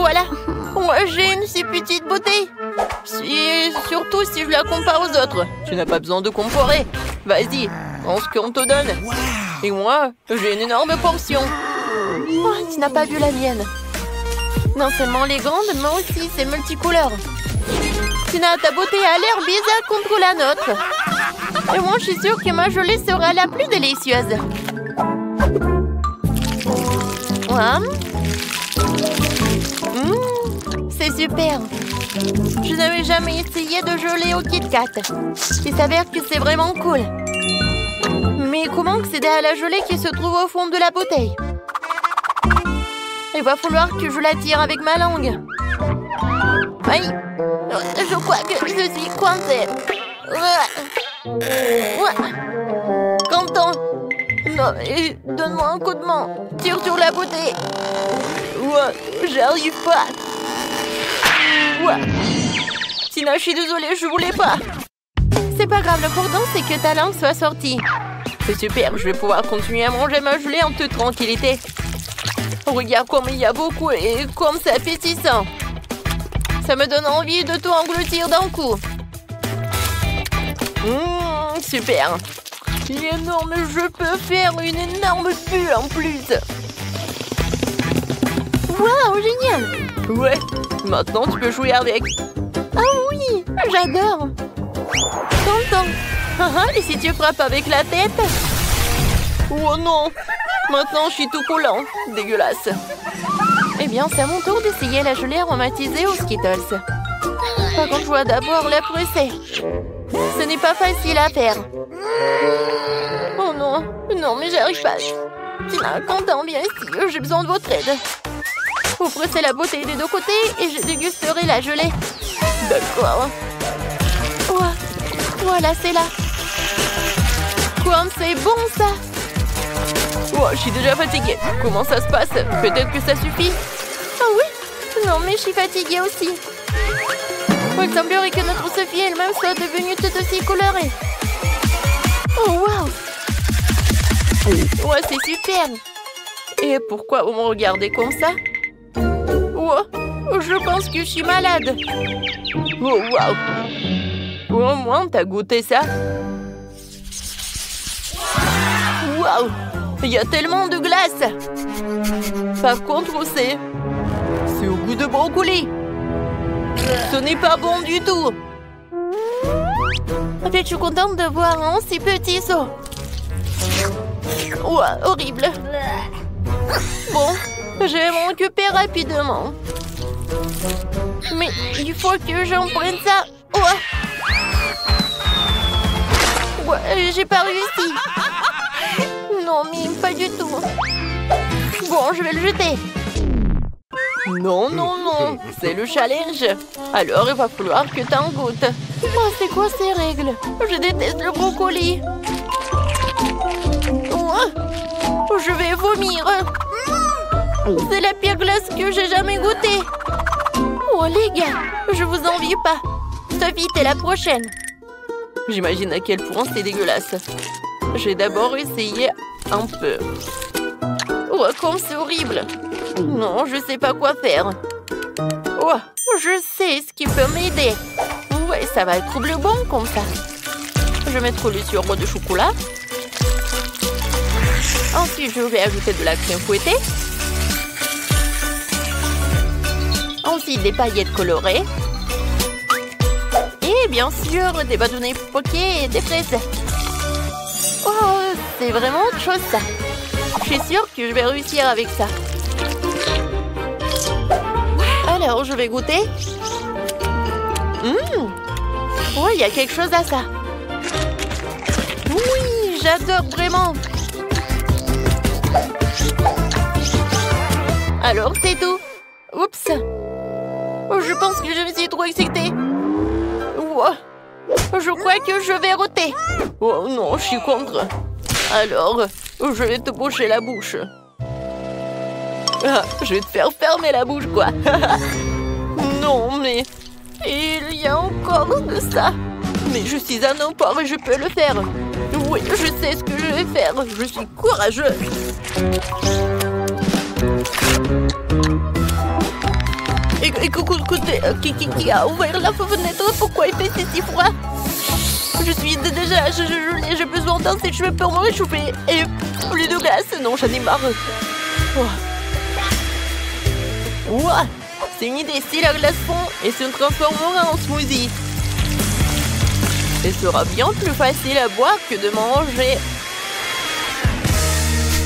voilà. Moi, j'ai une si petite bouteille. Surtout si je la compare aux autres. Tu n'as pas besoin de comparer. Vas-y, prends ce qu'on te donne. Et moi, j'ai une énorme portion. Oh, tu n'as pas vu la mienne. Non seulement elle est grande, mais aussi c'est multicouleur. Tina, ta bouteille a l'air bizarre contre la nôtre. Et moi, je suis sûre que ma gelée sera la plus délicieuse. C'est super. Je n'avais jamais essayé de gelée au Kit Kat. Il s'avère que c'est vraiment cool. Mais comment accéder à la gelée qui se trouve au fond de la bouteille? Il va falloir que je la tire avec ma langue. Aïe! Je crois que je suis coincée. Quentin! Non, donne-moi un coup de main. Tire sur la bouteille. J'arrive pas. Tina, je suis désolée, je voulais pas. C'est pas grave, l'important c'est que ta langue soit sortie. C'est super, je vais pouvoir continuer à manger ma gelée en toute tranquillité. Regarde comme il y a beaucoup et comme c'est appétissant. Ça me donne envie de tout engloutir d'un coup. Super. Il est énorme, je peux faire une énorme bulle en plus. Waouh, génial. Ouais, maintenant tu peux jouer avec. Ah oui, j'adore. Tonton. Et si tu frappes avec la tête? Oh non. Maintenant, je suis tout collant. Dégueulasse. Eh bien, c'est à mon tour d'essayer la gelée aromatisée aux Skittles. Par contre, je dois d'abord la presser. Ce n'est pas facile à faire. Oh non. Non, mais j'arrive pas. Tina, Quentin, viens ici. J'ai besoin de votre aide. Vous pressez la bouteille des deux côtés et je dégusterai la gelée. D'accord. Voilà, c'est là. Comme c'est bon, ça. Je suis déjà fatiguée. Comment ça se passe? Peut-être que ça suffit. Ah oui? Non, mais je suis fatiguée aussi. Il semblerait que notre Sophie elle-même soit devenue toute aussi colorée. Oh, waouh! Ouais, c'est super. Et pourquoi vous me regardez comme ça? Je pense que je suis malade. Oh, waouh! Au moins, t'as goûté ça? Waouh! Il y a tellement de glace. Par contre, c'est au goût de brocoli. Ce n'est pas bon du tout. En fait, je suis contente de voir un si petit seau. Horrible. Bon, je vais m'en occuper rapidement. Mais il faut que j'en prenne ça. J'ai pas réussi. Non, mais pas du tout. Bon, je vais le jeter. Non, non, non. C'est le challenge. Alors, il va falloir que t'en goûtes. C'est quoi ces règles? Je déteste le brocoli. Je vais vomir. C'est la pire glace que j'ai jamais goûtée. Les gars, je vous envie pas. Sophie, t'es la prochaine. J'imagine à quel point c'est dégueulasse. J'ai d'abord essayé un peu. Comme c'est horrible. Non, je sais pas quoi faire. Je sais ce qui peut m'aider. Ouais, ça va être bleu bon comme ça. Je vais mettre le sirop de chocolat. Ensuite, je vais ajouter de la crème fouettée. Ensuite, des paillettes colorées. Et bien sûr, des bâtonnets poqués et des fraises. C'est vraiment autre chose ça. Je suis sûre que je vais réussir avec ça. Alors, je vais goûter. Il y a quelque chose à ça. Oui, j'adore vraiment. Alors, c'est tout. Oups. Je pense que je me suis trop excitée. Je crois que je vais roter. Oh non, je suis contre. Alors, je vais te boucher la bouche. Je vais te faire fermer la bouche, quoi. Non, mais il y a encore de ça. Mais je suis un emport et je peux le faire. Oui, je sais ce que je vais faire. Je suis courageux. Écoutez, qui a ouvert la fenêtre? Pourquoi il fait si froid? Je suis déjà gelée, j'ai besoin d'un sèche-cheveux pour me réchauffer. Et plus de glace, non, j'en ai marre. Ouah, c'est une idée, si la glace fond et se transformera en smoothie. Et sera bien plus facile à boire que de manger.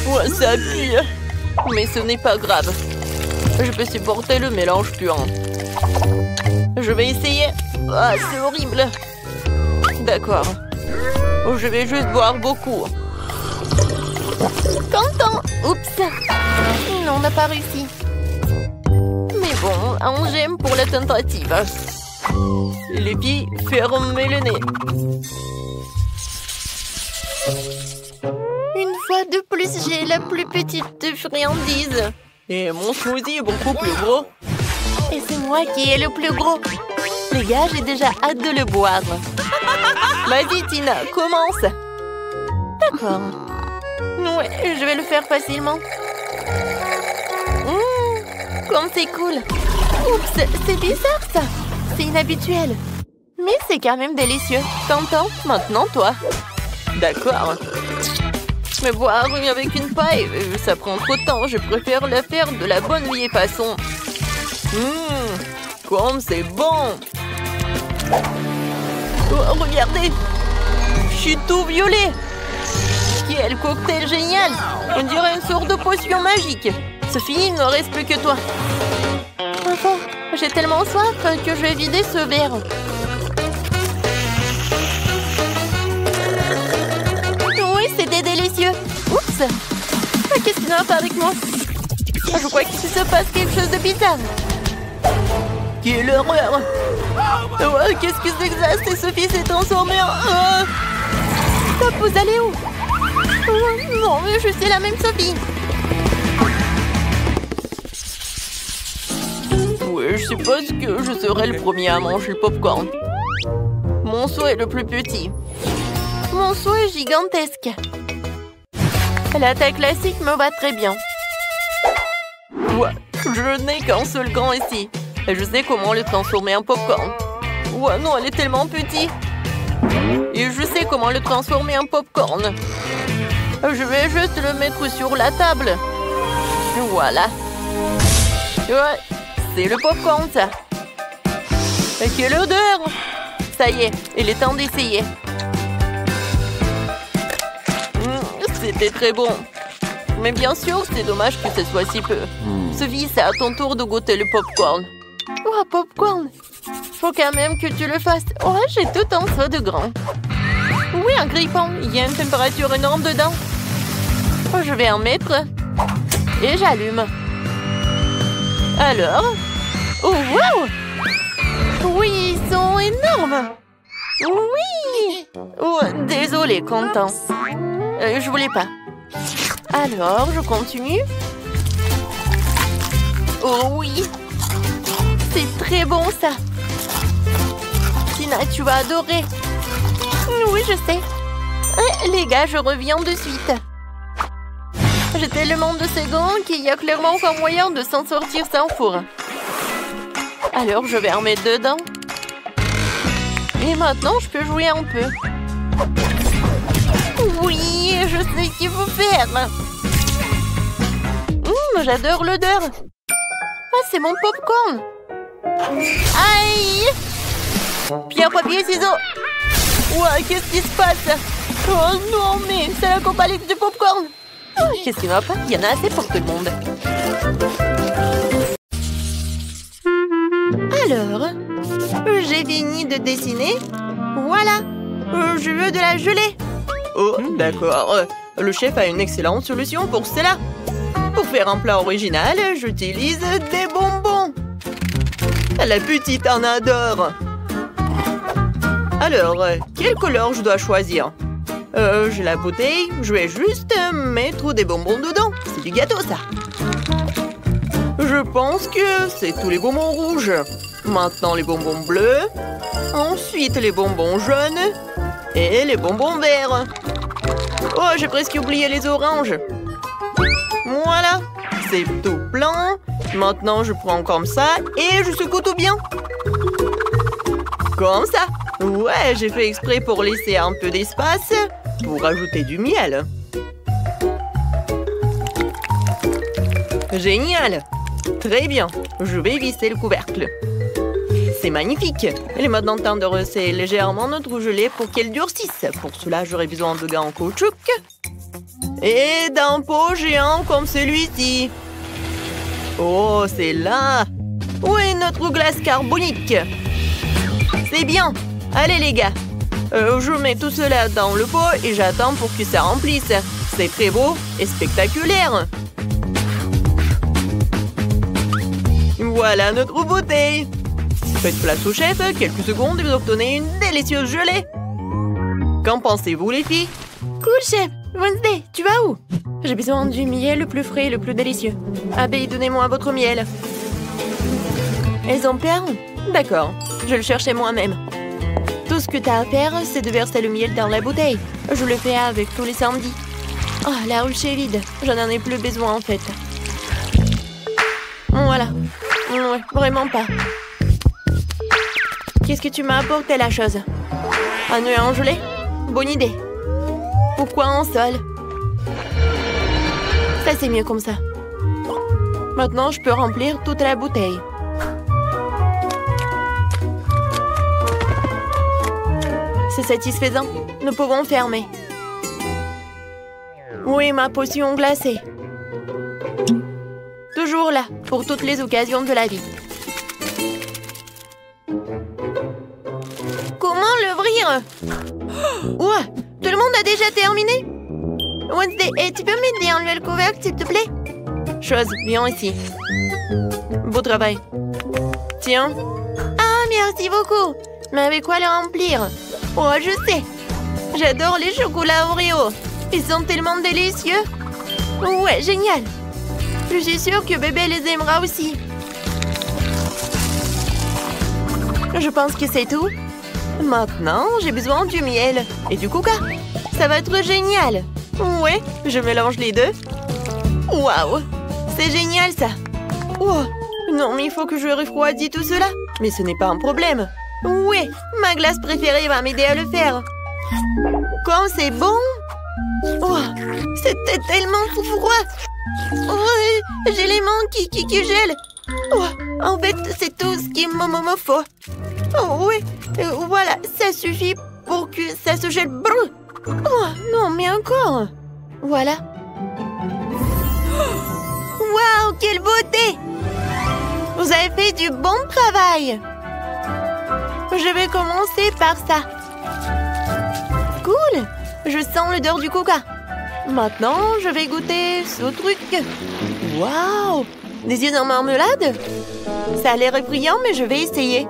Ouah, ça pue. Mais ce n'est pas grave. Je peux supporter le mélange puant. Je vais essayer. Ah, c'est horrible. D'accord. Je vais juste boire beaucoup. Content. Oups. Non, on n'a pas réussi. Mais bon, un j'aime pour la tentative. Les filles, fermez le nez. Une fois de plus, j'ai la plus petite friandise. Et mon smoothie est beaucoup plus gros. Et c'est moi qui ai le plus gros. Les gars, j'ai déjà hâte de le boire. Vas-y, Tina, commence. D'accord. Ouais, je vais le faire facilement. Comme c'est cool. Oups, c'est bizarre ça. C'est inhabituel. Mais c'est quand même délicieux. T'entends? Maintenant, toi. D'accord. Mais boire avec une paille, ça prend trop de temps. Je préfère le faire de la bonne vieille façon. Comme c'est bon. Oh, regardez. Je suis tout violet. Quel cocktail génial. On dirait une sorte de potion magique. Sophie, il ne reste plus que toi. Enfin, j'ai tellement soif que je vais vider ce verre. Oui, c'était délicieux. Oups. Qu'est-ce qui ne va pas avec moi? Je crois qu'il se passe quelque chose de bizarre. Quelle horreur. Qu'est-ce que c'est que ça? C'est Sophie s'est transformée en... Stop, vous allez où? Non, mais je suis la même Sophie. Oui, je suppose que je serai le premier à manger le popcorn. Mon seau est le plus petit. Mon seau est gigantesque. La taille classique me va très bien. Ouais, je n'ai qu'un seul grand ici. Et je sais comment le transformer en popcorn. Ouais, non, elle est tellement petite. Et je sais comment le transformer en popcorn. Je vais juste le mettre sur la table. Voilà. Ouais, c'est le popcorn, ça. Et quelle odeur! Ça y est, il est temps d'essayer. C'était très bon. Mais bien sûr, c'est dommage que ce soit si peu. Sophie, c'est à ton tour de goûter le popcorn. Oh, popcorn! Faut quand même que tu le fasses. Oh, j'ai tout un seau de grand. Oui, un grille-pain. Il y a une température énorme dedans. Oh, je vais en mettre. Et j'allume. Alors? Oh, wow! Oui, ils sont énormes. Oui! Oh, désolé, Quentin. Je voulais pas. Alors, je continue. Oh oui! C'est très bon, ça. Tina, tu vas adorer. Oui, je sais. Les gars, je reviens de suite. J'ai tellement de secondes qu'il y a clairement pas moyen de s'en sortir sans four. Alors, je vais en mettre dedans. Et maintenant, je peux jouer un peu. Oui, je sais ce qu'il faut faire. J'adore l'odeur. Ah, c'est mon popcorn. Aïe! Pierre, papier, ciseaux. Ouah, qu'est-ce qui se passe? Oh non, mais c'est la compagnie du popcorn. Oh, qu'est-ce qui ne va pas? Il y en a assez pour tout le monde. Alors, j'ai fini de dessiner. Voilà, je veux de la gelée. Oh, d'accord. Le chef a une excellente solution pour cela. Pour faire un plat original, j'utilise des bonbons. La petite en adore. Alors, quelle couleur je dois choisir? J'ai la bouteille, je vais juste mettre des bonbons dedans. C'est du gâteau, ça. Je pense que c'est tous les bonbons rouges. Maintenant, les bonbons bleus. Ensuite, les bonbons jaunes. Et les bonbons verts. Oh, j'ai presque oublié les oranges. Voilà, C'est tout plein. Maintenant, je prends comme ça et je secoue tout bien. Comme ça. Ouais, j'ai fait exprès pour laisser un peu d'espace pour ajouter du miel. Génial. Très bien. Je vais visser le couvercle. C'est magnifique. Il est maintenant temps de resserrer légèrement notre gelée pour qu'elle durcisse. Pour cela, j'aurai besoin de gants en caoutchouc et d'un pot géant comme celui-ci. Oh, c'est là. Où est notre glace carbonique? C'est bien. Allez, les gars. Je mets tout cela dans le pot et j'attends pour que ça remplisse. C'est très beau et spectaculaire. Voilà notre bouteille. Faites place au chef, quelques secondes et vous obtenez une délicieuse gelée. Qu'en pensez-vous, les filles? Cool, chef. Wednesday, tu vas où? J'ai besoin du miel le plus frais et le plus délicieux. Abby, donnez-moi votre miel. Exemplaire? D'accord, je le cherchais moi-même. Tout ce que t'as à faire, c'est de verser le miel dans la bouteille. Je le fais avec tous les samedis. Oh, la ruche est vide. Je n'en ai plus besoin, en fait. Voilà. Ouais, vraiment pas. Qu'est-ce que tu m'as apporté, la chose? Un œuf en gelée? Bonne idée. Pourquoi en sol? Ça, c'est mieux comme ça. Maintenant, je peux remplir toute la bouteille. C'est satisfaisant. Nous pouvons fermer. Oui, ma potion glacée. Toujours là, pour toutes les occasions de la vie. Comment l'ouvrir? Ouais, tout le monde a déjà terminé? Wednesday, tu peux m'aider à enlever le couvercle, s'il te plaît? Chose, viens ici. Beau travail. Tiens. Ah, merci beaucoup. Mais avec quoi le remplir? Oh, je sais. J'adore les chocolats Oreo. Ils sont tellement délicieux. Ouais, génial. Je suis sûre que bébé les aimera aussi. Je pense que c'est tout. Maintenant, j'ai besoin du miel et du coca. Ça va être génial. Ouais, je mélange les deux. Waouh, c'est génial ça. Oh, non, mais il faut que je refroidisse tout cela. Mais ce n'est pas un problème. Ouais, ma glace préférée va m'aider à le faire. Comme c'est bon. Oh, c'était tellement froid. Oh, j'ai les mains qui gèlent. Oh, en fait, c'est tout ce qu'il me faut. Oh, oui, voilà, ça suffit pour que ça se gèle. Oh, non, mais encore. Voilà. Waouh, quelle beauté! Vous avez fait du bon travail. Je vais commencer par ça. Cool. Je sens l'odeur du coca. Maintenant, je vais goûter ce truc. Waouh! Des yeux en marmelade? Ça a l'air effrayant, mais je vais essayer.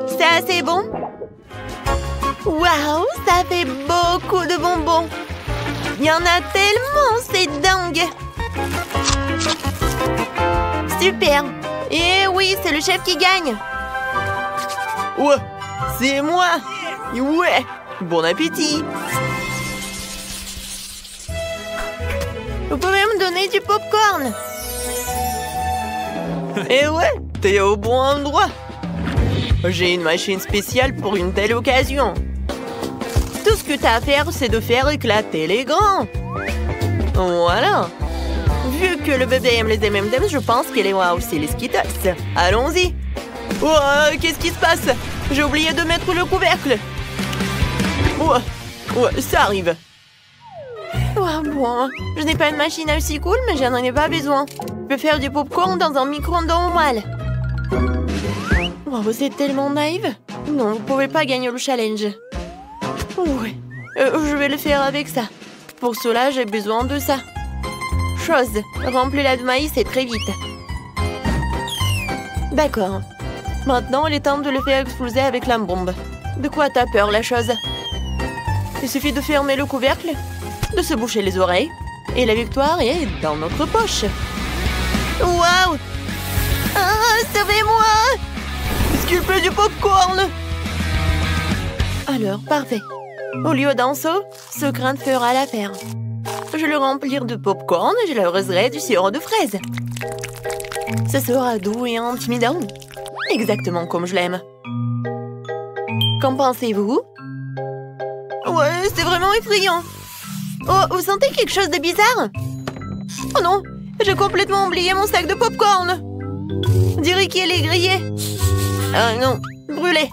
C'est assez bon. Waouh, ça fait beaucoup de bonbons. Il y en a tellement, c'est dingue. Super. Et oui, c'est le chef qui gagne. Ouais, c'est moi. Ouais, bon appétit. Vous pouvez me donner du popcorn? Eh ouais, t'es au bon endroit. J'ai une machine spéciale pour une telle occasion. Tout ce que t'as à faire, c'est de faire éclater les grands. Voilà. Vu que le bébé aime les M&M's, je pense qu'il aimera aussi les Skittles. Allons-y. Oh, qu'est-ce qui se passe? J'ai oublié de mettre le couvercle. Ouais, ça arrive. Oh, bon, je n'ai pas une machine aussi cool, mais j'en ai pas besoin. Je peux faire du popcorn dans un micro-ondes normal. Oh, vous êtes tellement naïve. Non, vous pouvez pas gagner le challenge. Ouais, je vais le faire avec ça. Pour cela, j'ai besoin de ça. Chose, remplis-la de maïs et très vite. D'accord. Maintenant, il est temps de le faire exploser avec la bombe. De quoi t'as peur, la chose? Il suffit de fermer le couvercle, de se boucher les oreilles, et la victoire est dans notre poche. Waouh! Ah, sauvez-moi! Est-ce qu'il pleut du popcorn? Alors, parfait. Au lieu d'un seau, ce grain fera l'affaire. Je le remplir de popcorn et je l'arroserai du sirop de fraise. Ce sera doux et intimidant. Exactement comme je l'aime. Qu'en pensez-vous? Ouais, c'est vraiment effrayant. Oh, vous sentez quelque chose de bizarre? Oh non, j'ai complètement oublié mon sac de popcorn. On dirait qu'il est grillé. Ah non, brûlé.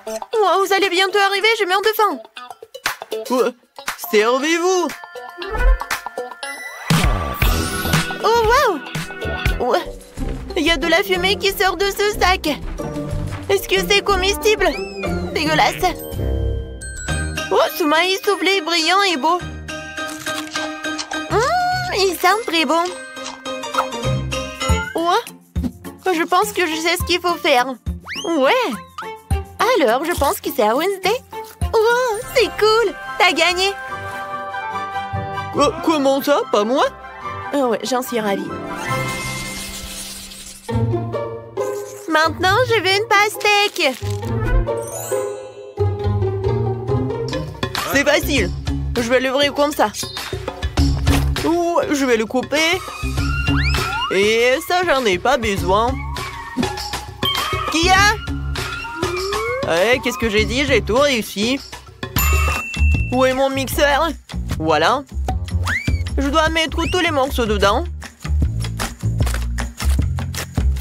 Oh, vous allez bientôt arriver, je meurs de faim. Ouais, servez-vous. Oh, waouh! Ouais, il y a de la fumée qui sort de ce sac. Est-ce que c'est comestible? Dégueulasse. Oh, ce maïs soufflé brillant et beau. Il sent très bon. Ouais, je pense que je sais ce qu'il faut faire. Ouais. Alors, je pense que c'est à Wednesday. Oh, c'est cool. T'as gagné. Comment ça? Pas moi? Oh ouais, j'en suis ravie. Maintenant, je veux une pastèque. C'est facile. Je vais l'ouvrir comme ça. Ouh, je vais le couper. Et ça, j'en ai pas besoin. Qui a? Qu'est-ce que j'ai dit? J'ai tout réussi. Où est mon mixeur? Voilà. Je dois mettre tous les morceaux dedans.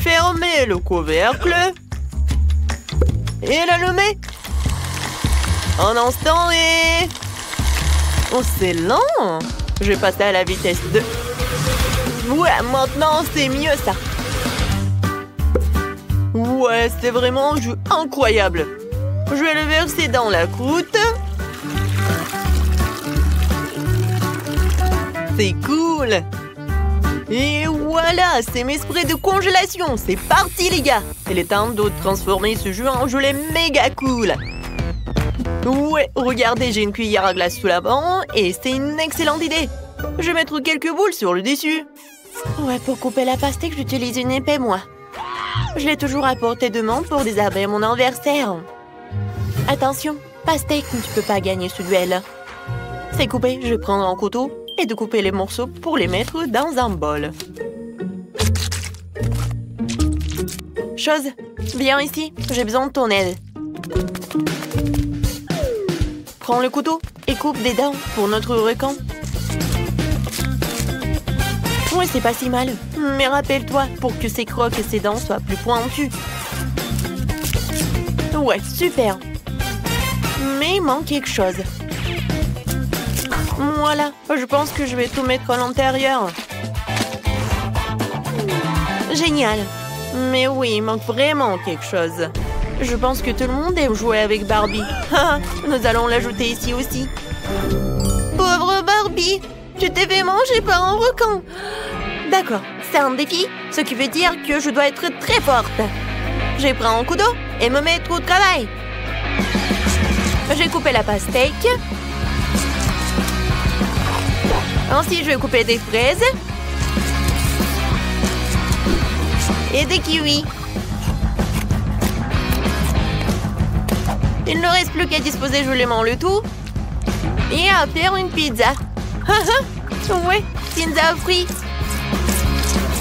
Fermer le couvercle. Et l'allumer. Un instant et... Oh, c'est lent. Je vais passer à la vitesse 2. Ouais, maintenant, c'est mieux, ça. Ouais, c'est vraiment un jus incroyable. Je vais le verser dans la croûte. C'est cool. Et voilà, c'est mes sprays de congélation. C'est parti, les gars. Il est temps de transformer ce jus en gelée méga cool. Ouais, regardez, j'ai une cuillère à glace sous la banc et c'est une excellente idée. Je vais mettre quelques boules sur le dessus. Ouais, pour couper la pastèque, j'utilise une épée, moi. Je l'ai toujours à portée de main pour désarmer mon adversaire. Attention, pastèque, tu peux pas gagner ce duel. C'est coupé, je vais prendre un couteau et de couper les morceaux pour les mettre dans un bol. Chose, viens ici, j'ai besoin de ton aide. Prends le couteau et coupe des dents pour notre requin. Ouais, c'est pas si mal. Mais rappelle-toi, pour que ses crocs et ses dents soient plus pointues. Ouais, super. Mais il manque quelque chose. Voilà, je pense que je vais tout mettre à l'intérieur. Génial. Mais oui, il manque vraiment quelque chose. Je pense que tout le monde aime jouer avec Barbie. Nous allons l'ajouter ici aussi. Pauvre Barbie, tu t'es fait manger par un requin. D'accord, c'est un défi, ce qui veut dire que je dois être très forte. Je prends un couteau et me mettre au travail. J'ai coupé la pastèque. Ensuite, je vais couper des fraises. Et des kiwis. Il ne reste plus qu'à disposer joliment le tout. Et à faire une pizza. Ouais, pizza aux fruits.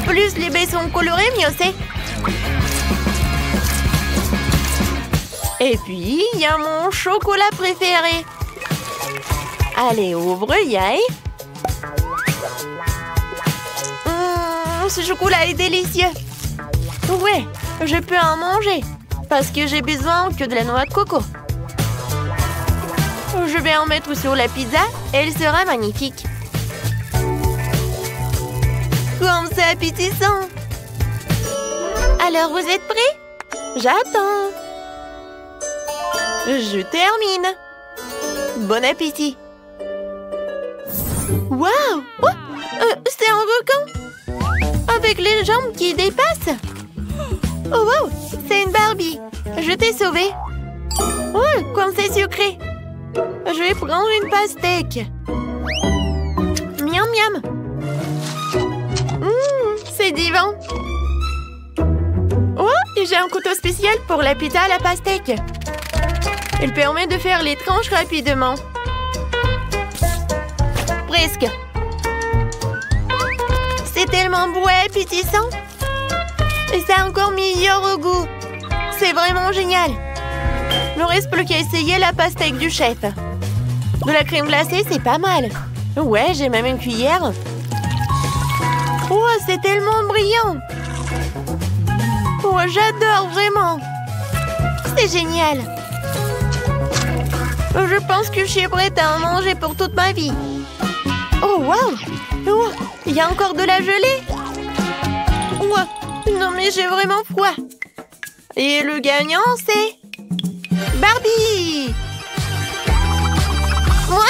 Plus les baies sont colorées, mieux c'est. Et puis, il y a mon chocolat préféré. Allez, ouvre, yaï. Ce chocolat est délicieux. Ouais, je peux en manger. Parce que j'ai besoin que de la noix de coco. Je vais en mettre sur la pizza et elle sera magnifique. Comme c'est appétissant. Alors, vous êtes prêts? J'attends. Je termine. Bon appétit. Waouh! Oh, c'est un requin. Avec les jambes qui dépassent. Oh wow! C'est une Barbie. Je t'ai sauvée. Oh, comme c'est sucré. Je vais prendre une pastèque. Miam miam. C'est divin. Oh, et j'ai un couteau spécial pour la pizza à la pastèque. Il permet de faire les tranches rapidement. Presque. C'est tellement beau et appétissant. Et c'est encore meilleur au goût. C'est vraiment génial. Il ne reste plus qu'à essayer la pastèque du chef. De la crème glacée, c'est pas mal. Ouais, j'ai même une cuillère. Oh, c'est tellement brillant. Oh, j'adore vraiment. C'est génial. Je pense que je suis prête à en manger pour toute ma vie. Oh, waouh! Oh, il y a encore de la gelée. Oh, non, mais j'ai vraiment froid. Et le gagnant, c'est... Barbie! Moi?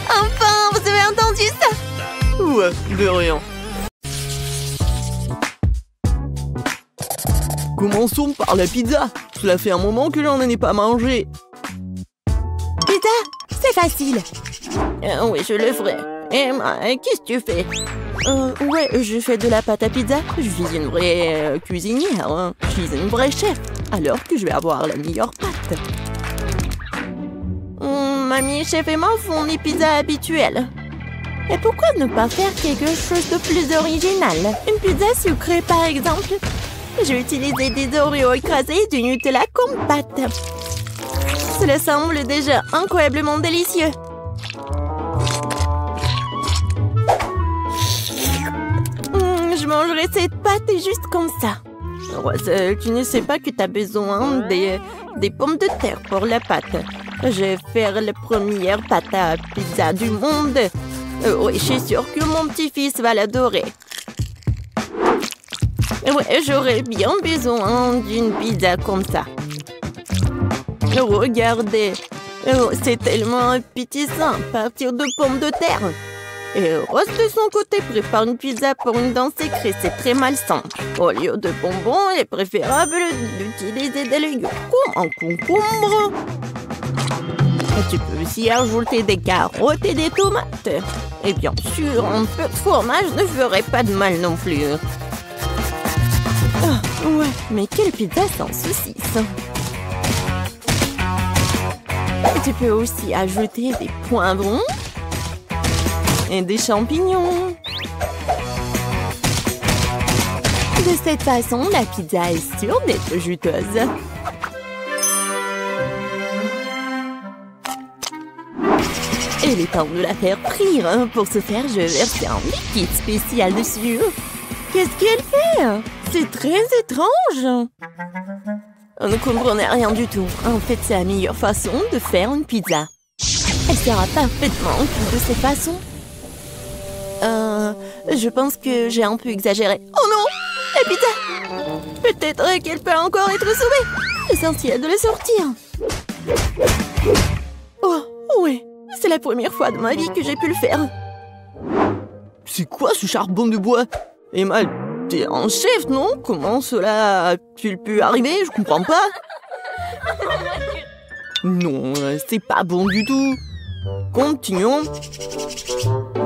Enfin, vous avez entendu ça? Ouais, de rien. Commençons par la pizza. Cela fait un moment que j'en ai pas mangé. Pizza? C'est facile. Oui, je le ferai. Emma, qu'est-ce que tu fais? Ouais, je fais de la pâte à pizza. Je suis une vraie cuisinière. Hein. Je suis une vraie chef. Alors que je vais avoir la meilleure pâte. Mamie, chef et moi font des pizzas habituelles. Et pourquoi ne pas faire quelque chose de plus original? Une pizza sucrée, par exemple. J'ai utilisé des Oreos écrasés et du Nutella comme pâte. Cela semble déjà incroyablement délicieux. Je mangerai cette pâte juste comme ça. Roselle, tu ne sais pas que tu as besoin des pommes de terre pour la pâte. Je vais faire la première pâte à pizza du monde. Oui, je suis sûre que mon petit-fils va l'adorer. Ouais, j'aurais bien besoin d'une pizza comme ça. Regardez, c'est tellement appétissant à partir de pommes de terre. Et Rose, de son côté, prépare une pizza pour une dent secrète. C'est très malsain. Au lieu de bonbons, il est préférable d'utiliser des légumes comme un concombre. Et tu peux aussi ajouter des carottes et des tomates. Et bien sûr, un peu de fromage ne ferait pas de mal non plus. Ah, ouais, mais quelle pizza sans saucisse! Et tu peux aussi ajouter des poivrons et des champignons. De cette façon, la pizza est sûre d'être juteuse. Il est temps de la faire frire. Pour ce faire, je verse un liquide spécial dessus. Qu'est-ce qu'elle fait? C'est très étrange. On ne comprenait rien du tout. En fait, c'est la meilleure façon de faire une pizza. Elle sera parfaitement cuite de cette façon. Je pense que j'ai un peu exagéré. Oh non! La pizza! Peut-être qu'elle peut encore être sauvée. Essentiel de la sortir. Oh, oui. C'est la première fois de ma vie que j'ai pu le faire. C'est quoi ce charbon de bois? Emma, t'es un chef, non? Comment cela a-t-il pu arriver? Je comprends pas. Non, c'est pas bon du tout. Continuons.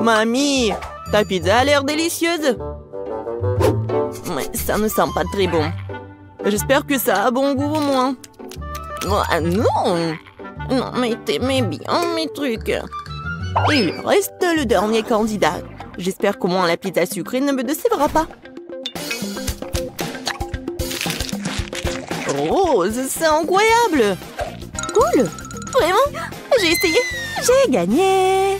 Mamie, ta pizza a l'air délicieuse. Mais ça ne sent pas très bon. J'espère que ça a bon goût au moins. Oh, non! Non, mais t'aimais bien mes trucs. Il reste le dernier candidat. J'espère qu'au moins la pizza sucrée ne me décevra pas. Rose, c'est incroyable! Cool! Vraiment? J'ai essayé! J'ai gagné!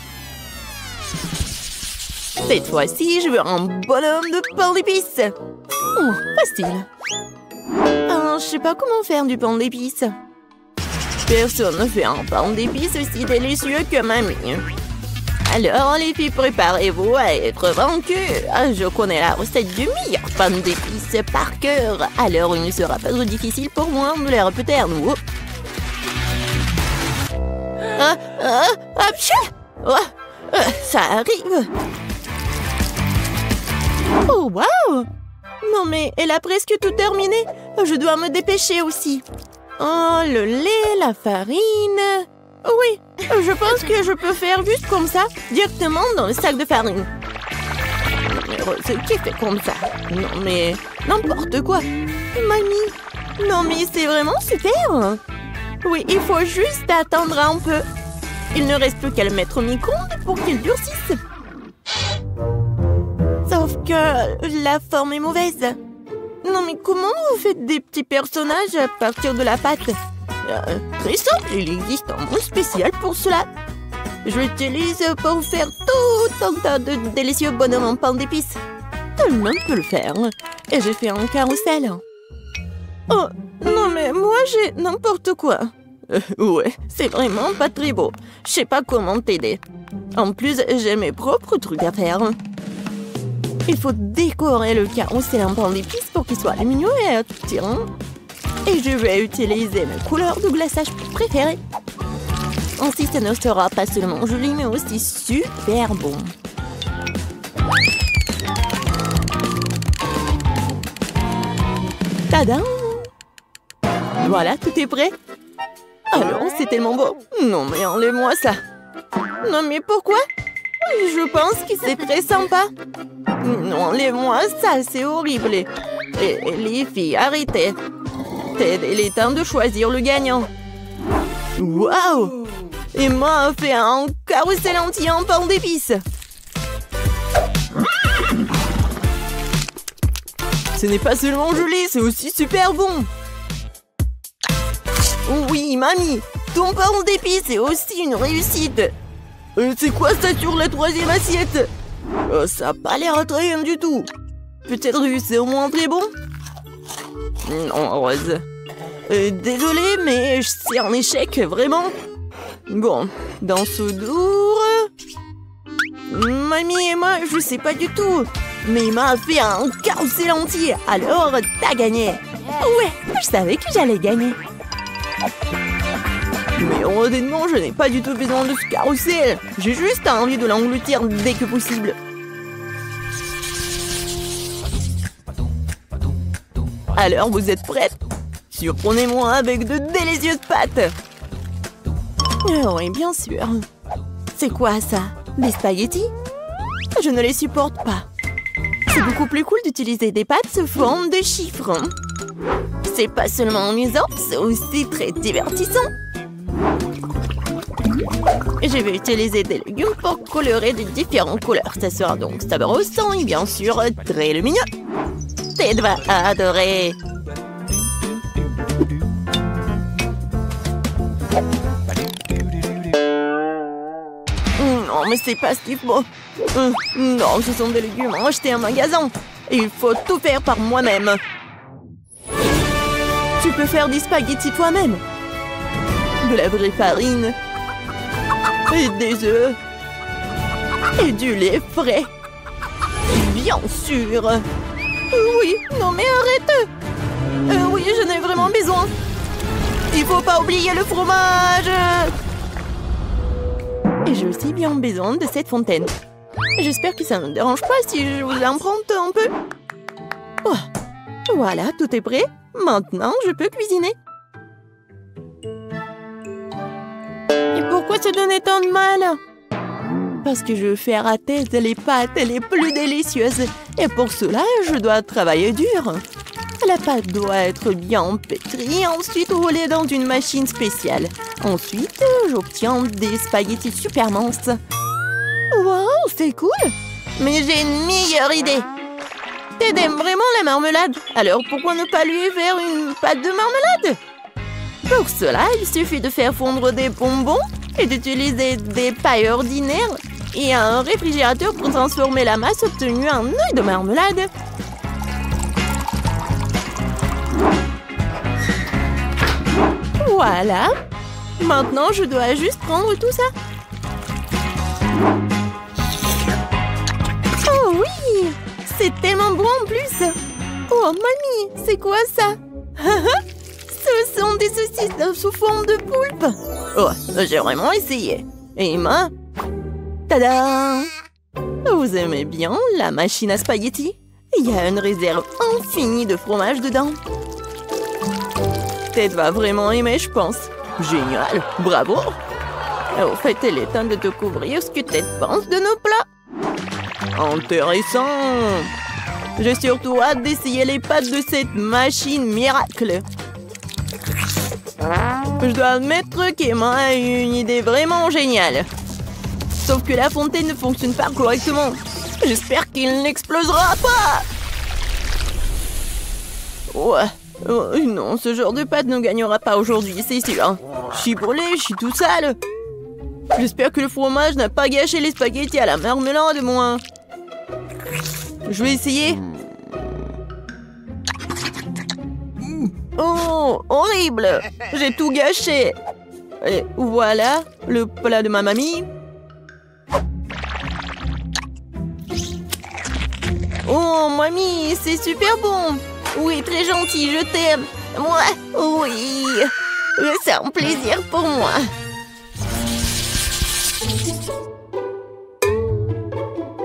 Cette fois-ci, je veux un bonhomme de pain d'épices. Oh, facile. Je sais pas comment faire du pain d'épices. Personne ne fait un pain d'épices aussi délicieux que mamie. Alors, les filles, préparez-vous à être vaincues. Je connais la recette du meilleur pain d'épices par cœur. Alors, il ne sera pas trop difficile pour moi de les répéter à nouveau. Ça arrive. Oh, waouh! Non, mais elle a presque tout terminé. Je dois me dépêcher aussi. Oh, le lait, la farine... Oui, je pense que je peux faire juste comme ça, directement dans le sac de farine. Mais Rose, qui fait comme ça? Non, mais n'importe quoi. Mamie, non, mais c'est vraiment super. Oui, il faut juste attendre un peu. Il ne reste plus qu'à le mettre au micro-ondes pour qu'il durcisse. Sauf que la forme est mauvaise. Non, mais comment vous faites des petits personnages à partir de la pâte? Très simple, il existe un moule spécial pour cela. Je l'utilise pour faire tout un tas de délicieux bonhommes en pain d'épices. Tout le monde peut le faire. Et j'ai fait un carrousel. Oh, non mais moi j'ai n'importe quoi. Ouais, c'est vraiment pas très beau. Je sais pas comment t'aider. En plus, j'ai mes propres trucs à faire. Il faut décorer le carrousel en pain d'épices pour qu'il soit lumineux et attirant. Et je vais utiliser mes couleurs de glaçage préférées. Ainsi, ça ne sera pas seulement joli, mais aussi super bon. Tadam! Voilà, tout est prêt. Alors, c'est tellement beau. Non, mais enlève-moi ça. Non, mais pourquoi? Je pense que c'est très sympa. Non, enlève-moi ça, c'est horrible. Et les filles, arrêtez. Il est temps de choisir le gagnant. Waouh! Emma a fait un carrousel entier en pain d'épices. Ce n'est pas seulement joli, c'est aussi super bon. Oui, mamie, ton pain d'épices est aussi une réussite. C'est quoi ça sur la troisième assiette? Ça n'a pas l'air très bien du tout. Peut-être que c'est au moins très bon? Non, Rose. Désolée, mais c'est un échec, vraiment. Bon, dans ce dour... Mamie et moi, je sais pas du tout. Mais il m'a fait un carrousel entier, alors t'as gagné. Ouais, je savais que j'allais gagner. Mais honnêtement, je n'ai pas du tout besoin de ce carrousel. J'ai juste envie de l'engloutir dès que possible. Alors, vous êtes prêtes? Surprenez-moi avec de délicieuses pâtes. Oui, bien sûr. C'est quoi ça? Des spaghettis? Je ne les supporte pas. C'est beaucoup plus cool d'utiliser des pâtes sous forme de chiffres. C'est pas seulement amusant, c'est aussi très divertissant. Je vais utiliser des légumes pour colorer de différentes couleurs. Ça sera donc savoureux et bien sûr très lumineux. Ted va adorer. Non, mais c'est pas ce qu'il faut. Non, ce sont des légumes achetés en magasin. Il faut tout faire par moi-même. Tu peux faire des spaghettis toi-même. De la vraie farine. Et des œufs. Et du lait frais. Bien sûr. Oui, non mais arrête. Oui, j'en ai vraiment besoin. Il faut pas oublier le fromage. Et j'ai aussi bien besoin de cette fontaine. J'espère que ça ne me dérange pas si je vous emprunte un peu. Oh, voilà, tout est prêt. Maintenant, je peux cuisiner. Et pourquoi se donner tant de mal? Parce que je veux faire à tête les pâtes les plus délicieuses. Et pour cela, je dois travailler dur. La pâte doit être bien pétrie, ensuite roulée dans une machine spéciale. Ensuite, j'obtiens des spaghettis super minces. Wow, c'est cool! Mais j'ai une meilleure idée! Ted aime vraiment la marmelade, alors pourquoi ne pas lui faire une pâte de marmelade? Pour cela, il suffit de faire fondre des bonbons et d'utiliser des pailles ordinaires et un réfrigérateur pour transformer la masse obtenue en œuf de marmelade. Voilà. Maintenant, je dois juste prendre tout ça. Oh oui! C'est tellement bon en plus! Oh, mamie, c'est quoi ça? Ce sont des saucisses sous forme de poulpe. Oh, j'ai vraiment essayé. Et Emma? Tada! Vous aimez bien la machine à spaghettis? Il y a une réserve infinie de fromage dedans. Ted va vraiment aimer, je pense. Génial, bravo! Au fait, il est temps de découvrir ce que Ted pense de nos plats. Intéressant! J'ai surtout hâte d'essayer les pâtes de cette machine miracle. Je dois admettre qu'Emma a eu une idée vraiment géniale. Sauf que la fontaine ne fonctionne pas correctement. J'espère qu'il n'explosera pas. Ouais. Oh, non, ce genre de pâte ne gagnera pas aujourd'hui, c'est sûr. Je suis brûlée, je suis tout sale. J'espère que le fromage n'a pas gâché les spaghettis à la marmelade, moi. Je vais essayer. Oh, horrible! J'ai tout gâché. Et voilà, le plat de ma mamie. Oh, mamie, c'est super bon. Oui, très gentil, je t'aime. Moi, oui. C'est un plaisir pour moi.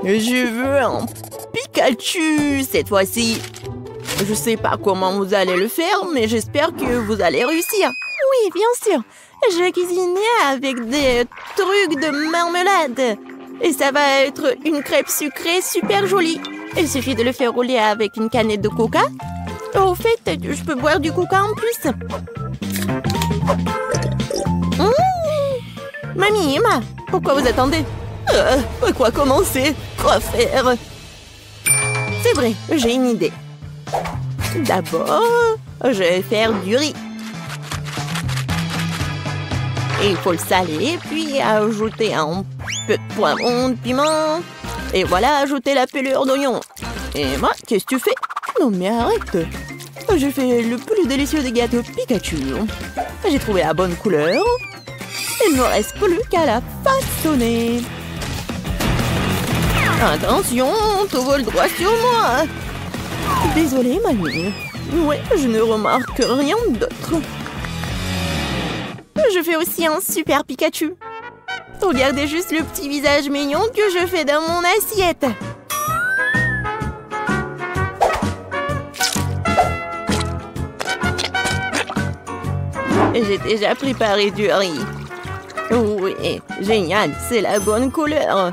Je veux un Pikachu cette fois-ci. Je sais pas comment vous allez le faire, mais j'espère que vous allez réussir. Oui, bien sûr. Je cuisiné avec des trucs de marmelade. Et ça va être une crêpe sucrée super jolie. Il suffit de le faire rouler avec une canette de coca. Au fait, je peux boire du coca en plus. Mamie, Emma, pourquoi vous attendez? Quoi commencer? Quoi faire? C'est vrai, j'ai une idée. D'abord, je vais faire du riz. Il faut le saler, puis ajouter un peu de poivron, de piment. Et voilà, ajouter la pelure d'oignon. Emma, qu'est-ce que tu fais? Non mais arrête. J'ai fait le plus délicieux des gâteaux Pikachu. J'ai trouvé la bonne couleur. Il ne me reste plus qu'à la façonner. Attention, tout vole droit sur moi. Désolée, mamie. Ouais, je ne remarque rien d'autre. Je fais aussi un super Pikachu. Regardez juste le petit visage mignon que je fais dans mon assiette. J'ai déjà préparé du riz. Oui, génial, c'est la bonne couleur.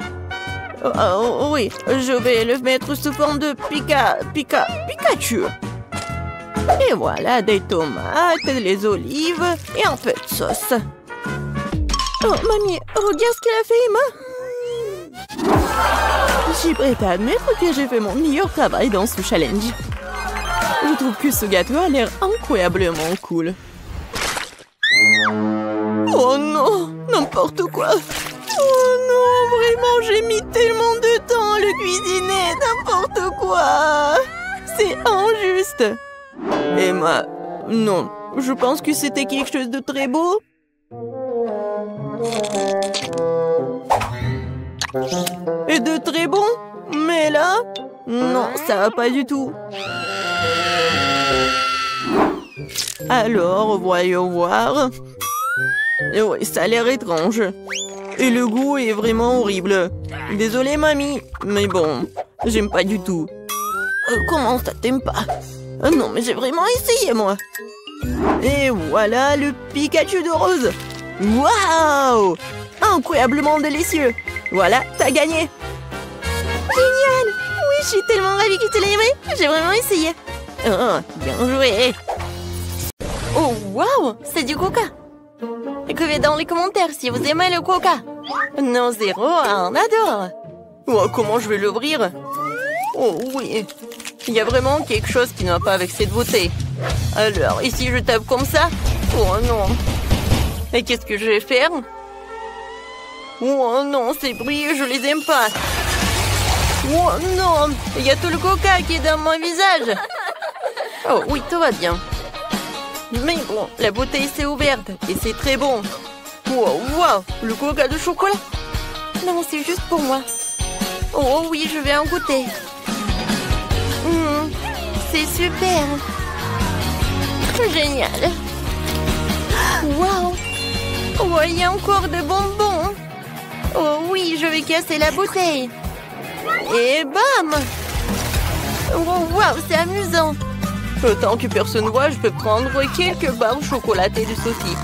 Oh, oui, je vais le mettre sous forme de Pikachu. Et voilà, des tomates, des olives et un peu de sauce. Oh, mamie, regarde ce qu'elle a fait, Emma. Je suis prête à admettre que j'ai fait mon meilleur travail dans ce challenge. Je trouve que ce gâteau a l'air incroyablement cool. Oh non, n'importe quoi. Oh non, vraiment, j'ai mis tellement de temps à le cuisiner, n'importe quoi. C'est injuste. Emma, non, je pense que c'était quelque chose de très beau. Et de très bon. Mais là, non, ça va pas du tout. Alors, voyons voir. Oui, ça a l'air étrange. Et le goût est vraiment horrible. Désolée, mamie, mais bon, j'aime pas du tout. Comment ça, t'aimes pas? Non, mais j'ai vraiment essayé, moi. Et voilà le Pikachu de rose. Waouh! Incroyablement délicieux. Voilà, t'as gagné. Génial! Oui, je suis tellement ravie que tu l'aies aimé. J'ai vraiment essayé. Oh, bien joué. Oh, waouh! C'est du coca. Écrivez dans les commentaires si vous aimez le coca. Non, 0, on adore. Oh, comment je vais l'ouvrir? Oh oui, il y a vraiment quelque chose qui ne va pas avec cette bouteille. Alors, ici je tape comme ça? Oh non. Et qu'est-ce que je vais faire? Oh non, ces bruits, je les aime pas. Oh non, il y a tout le coca qui est dans mon visage. Oh oui, tout va bien. Mais bon, la bouteille s'est ouverte et c'est très bon. Wow, wow, le coca de chocolat. Non, c'est juste pour moi. Oh oui, je vais en goûter. C'est super. Génial. Wow. Oh, il y a encore de bonbons. Oh oui, je vais casser la bouteille. Et bam. Oh, wow, c'est amusant. Tant que personne ne voit, je peux prendre quelques barres chocolatées de Sophie.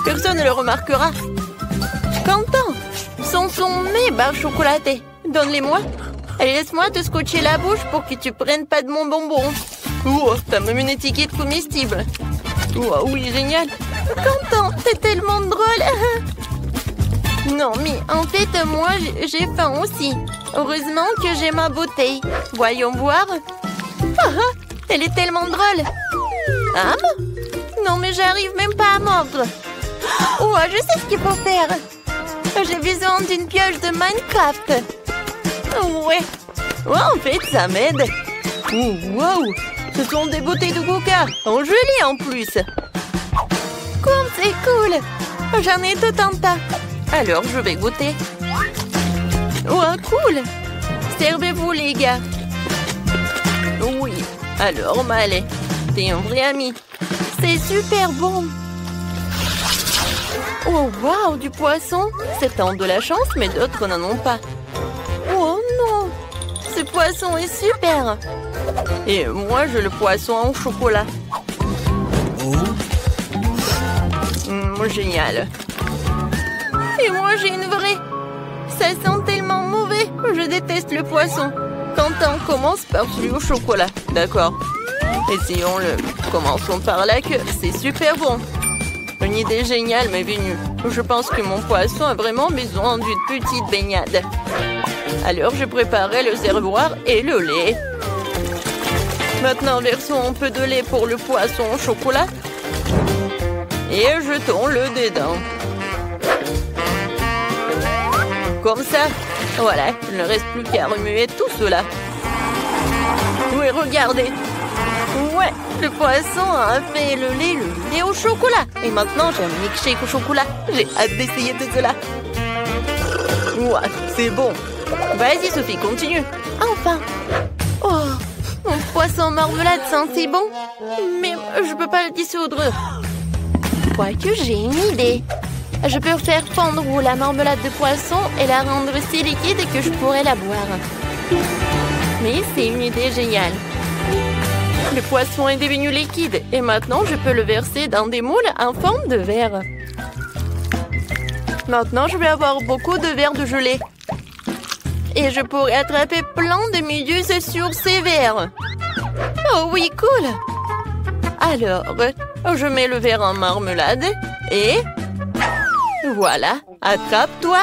Personne ne le remarquera. Quentin, ce sont mes barres chocolatées. Donne-les-moi. Allez, laisse-moi te scotcher la bouche pour que tu prennes pas de mon bonbon. Oh, t'as même une étiquette comestible. Oh, oui, génial. Quentin, t'es tellement drôle. Non, mais en fait, moi, j'ai faim aussi. Heureusement que j'ai ma bouteille. Voyons voir. Ah, elle est tellement drôle. Ah, non, mais j'arrive même pas à mordre. Oh, je sais ce qu'il faut faire. J'ai besoin d'une pioche de Minecraft. Ouais. Oh, en fait, ça m'aide. Oh, wow. Ce sont des bouteilles de coca. En gelée en plus. Comme c'est cool. J'en ai tout un tas. Alors, je vais goûter. Oh, cool. Servez-vous, les gars. Oui. Alors, Malé, t'es un vrai ami. C'est super bon. Oh, wow, du poisson. Certains ont de la chance, mais d'autres n'en ont pas. Oh non. Ce poisson est super. Et moi, j'ai le poisson en chocolat. Génial. Et moi, j'ai une vraie. Ça sent tellement mauvais. Je déteste le poisson. Quentin, commence par celui au chocolat. D'accord. Essayons-le. Commençons par la queue. C'est super bon. Une idée géniale m'est venue. Je pense que mon poisson a vraiment besoin d'une petite baignade. Alors, je préparais le réservoir et le lait. Maintenant, versons un peu de lait pour le poisson au chocolat. Et jetons-le dedans. Comme ça. Voilà, il ne reste plus qu'à remuer tout cela. Oui, regardez. Ouais, le poisson a fait le lait au chocolat. Et maintenant, j'ai un milkshake au chocolat. J'ai hâte d'essayer tout cela. Ouais, c'est bon. Vas-y, Sophie, continue. Enfin. Oh, mon poisson marmelade sent si bon. Mais je peux pas le dissoudre. Quoique j'ai une idée. Je peux faire fondre la marmelade de poisson et la rendre si liquide que je pourrais la boire. Mais c'est une idée géniale. Le poisson est devenu liquide et maintenant je peux le verser dans des moules en forme de verre. Maintenant, je vais avoir beaucoup de verres de gelée. Et je pourrais attraper plein de méduses sur ces verres. Oh oui, cool. Alors, je mets le verre en marmelade et... Voilà, attrape-toi.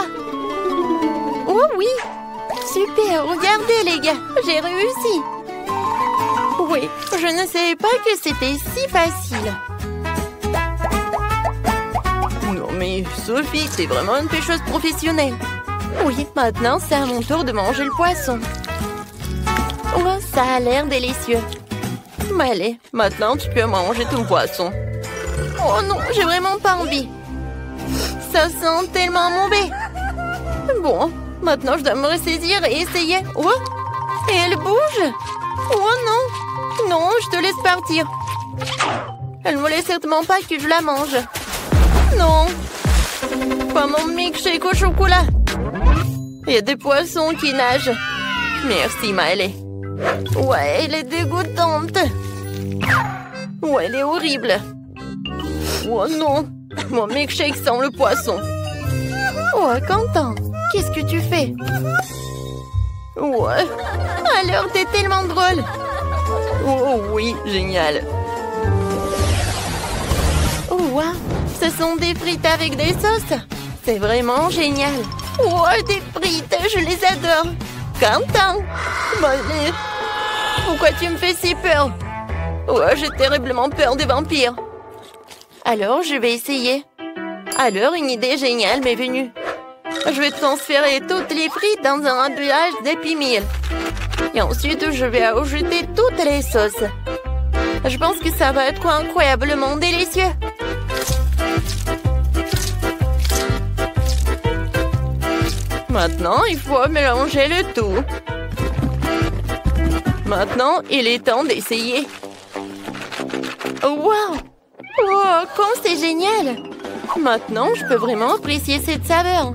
Oh oui, super, regardez les gars, j'ai réussi. Oui, je ne savais pas que c'était si facile. Non mais Sophie, t'es vraiment une pêcheuse professionnelle. Oui, maintenant c'est à mon tour de manger le poisson. Oh, ça a l'air délicieux. Allez, maintenant tu peux manger ton poisson. Oh non, j'ai vraiment pas envie. Ça sent tellement mauvais. Bon, maintenant je dois me ressaisir et essayer. Oh, et elle bouge. Oh non, non, je te laisse partir. Elle ne voulait certainement pas que je la mange. Non, pas mon milkshake au chocolat. Il y a des poissons qui nagent. Merci, Maëlle. Ouais, elle est dégoûtante. Ouais, elle est horrible. Oh non, mon milkshake sent le poisson. Oh, Quentin, qu'est-ce que tu fais? Ouais. Alors, t'es tellement drôle. Oh oui, génial. Oh, wow, ce sont des frites avec des sauces. C'est vraiment génial. Oh, des frites, je les adore. Quentin, allez. Pourquoi tu me fais si peur? Oh, j'ai terriblement peur des vampires. Alors, je vais essayer. Alors, une idée géniale m'est venue. Je vais transférer toutes les frites dans un emballage d'Happy Meal. Et ensuite, je vais ajouter toutes les sauces. Je pense que ça va être incroyablement délicieux. Maintenant, il faut mélanger le tout. Maintenant, il est temps d'essayer. Wow! Oh, comme c'est génial! Maintenant, je peux vraiment apprécier cette saveur.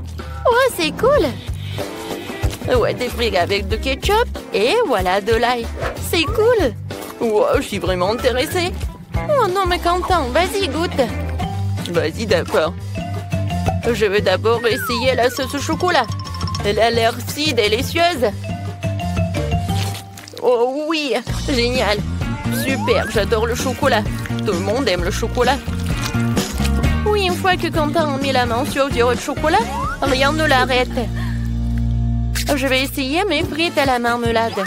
Oh, c'est cool! Ouais, des frites avec du ketchup et voilà de l'ail. C'est cool! Wow, je suis vraiment intéressée. Oh non, mais Quentin, vas-y, goûte. Vas-y, d'accord. Je vais d'abord essayer la sauce au chocolat. Elle a l'air si délicieuse. Oh oui, génial. Super, j'adore le chocolat. Tout le monde aime le chocolat. Oui, une fois que Quentin a mis la main sur du chocolat, rien ne l'arrête. Je vais essayer mes frites à la marmelade.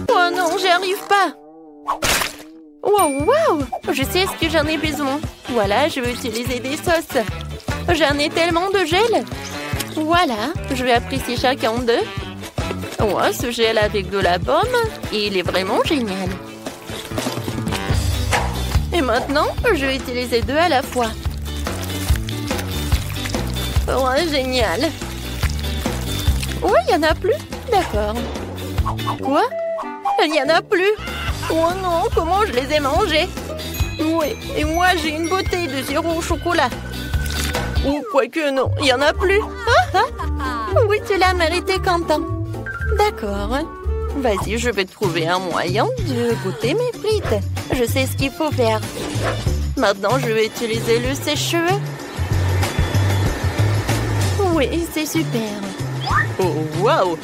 Oh non, j'y arrive pas. Wow, wow! Je sais ce que j'en ai besoin. Voilà, je vais utiliser des sauces. J'en ai tellement de gel. Voilà, je vais apprécier chacun d'eux. Oh, ce gel avec de la pomme, il est vraiment génial. Et maintenant, je vais utiliser deux à la fois. Oh, génial. Oh, il n'y en a plus? D'accord. Quoi? Il n'y en a plus? Oh non, comment je les ai mangés? Oui, et moi j'ai une bouteille de sirop au chocolat. Ou quoique non, il n'y en a plus. Ah, ah. Oui, tu l'as mérité, Quentin. D'accord. Vas-y, je vais trouver un moyen de goûter mes frites. Je sais ce qu'il faut faire. Maintenant, je vais utiliser le sèche-cheveux. Oui, c'est super. Oh, waouh!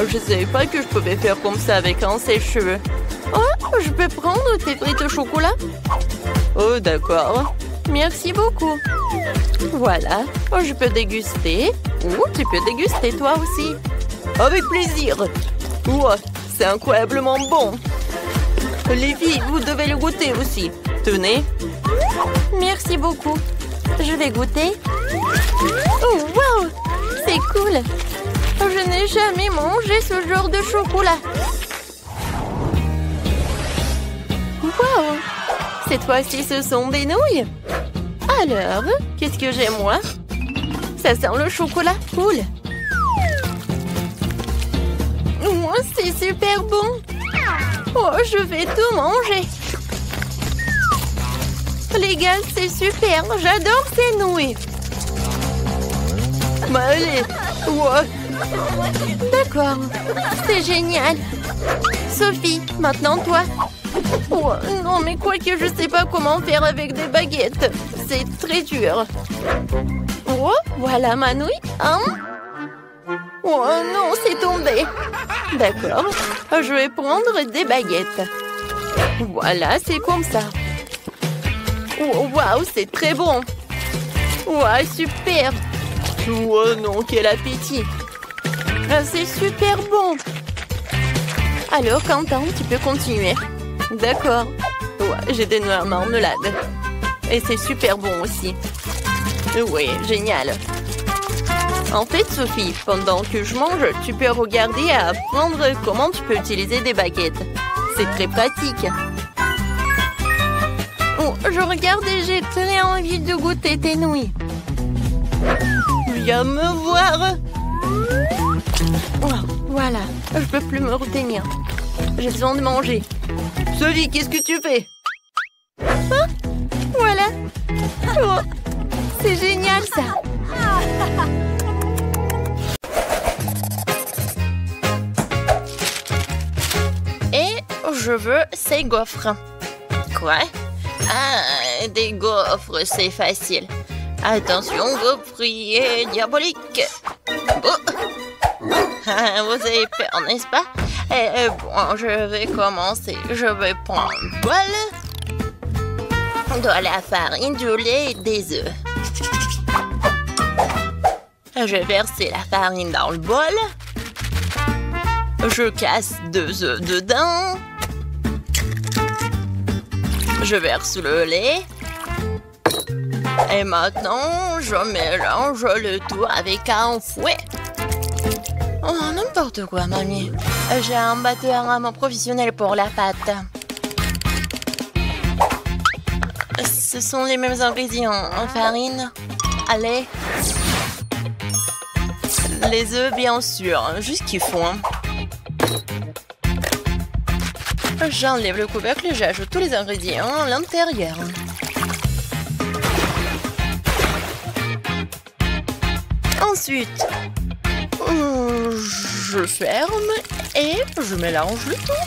Je ne savais pas que je pouvais faire comme ça avec un sèche-cheveux. Oh, je peux prendre tes frites au chocolat? Oh, d'accord. Merci beaucoup. Voilà, je peux déguster. Ou tu peux déguster toi aussi. Avec plaisir. Wow, c'est incroyablement bon. Les filles, vous devez le goûter aussi. Tenez. Merci beaucoup. Je vais goûter. Oh, wow! C'est cool. Je n'ai jamais mangé ce genre de chocolat. Wow! Cette fois-ci, ce sont des nouilles. Alors, qu'est-ce que j'ai, moi? Ça sent le chocolat. Cool. Oh, c'est super bon. Oh, je vais tout manger. Les gars, c'est super. J'adore ces nouilles. Bah, allez. Ouais. D'accord. C'est génial. Sophie, maintenant toi. Oh, non, mais quoi que je sais pas comment faire avec des baguettes. C'est très dur. Oh, voilà ma nouille. Hein? Oh non, c'est tombé. D'accord. Je vais prendre des baguettes. Voilà, c'est comme ça. Oh, waouh, c'est très bon. Waouh, super. Oh non, quel appétit. C'est super bon. Alors, Quentin, tu peux continuer. D'accord. Ouais, j'ai des noix à marmelade. Et c'est super bon aussi. Oui, génial. En fait, Sophie, pendant que je mange, tu peux regarder et apprendre comment tu peux utiliser des baguettes. C'est très pratique. Oh, je regarde et j'ai très envie de goûter tes nouilles. Viens me voir. Oh, voilà, je peux plus me retenir. J'ai besoin de manger. Sophie, qu'est-ce que tu fais? Ah, voilà. Oh, c'est génial ça. Et je veux ces gaufres. Quoi? Ah, des gaufres, c'est facile. Attention, gaufrier diabolique. Oh. Vous avez peur, n'est-ce pas? Bon, je vais commencer. Je vais prendre un bol, de la farine, du lait et des œufs. Je vais verser la farine dans le bol. Je casse 2 œufs dedans. Je verse le lait. Et maintenant, je mélange le tout avec un fouet. Oh, n'importe quoi, mamie. J'ai un batteur professionnel pour la pâte. Ce sont les mêmes ingrédients. Farine, lait, les œufs, bien sûr. Juste qu'il faut. J'enlève le couvercle et j'ajoute tous les ingrédients à l'intérieur. Ensuite, je ferme et je mélange le tout.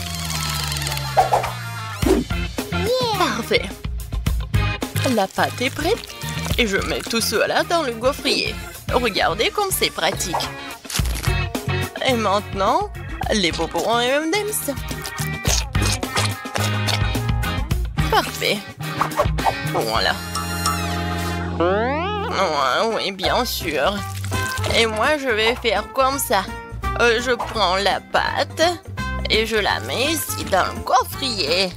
Yeah. Parfait. La pâte est prête et je mets tout cela dans le gaufrier. Regardez comme c'est pratique. Et maintenant, les bonbons M&M's. Parfait. Voilà. Oui, bien sûr. Et moi, je vais faire comme ça. Je prends la pâte et je la mets ici dans le gaufrier.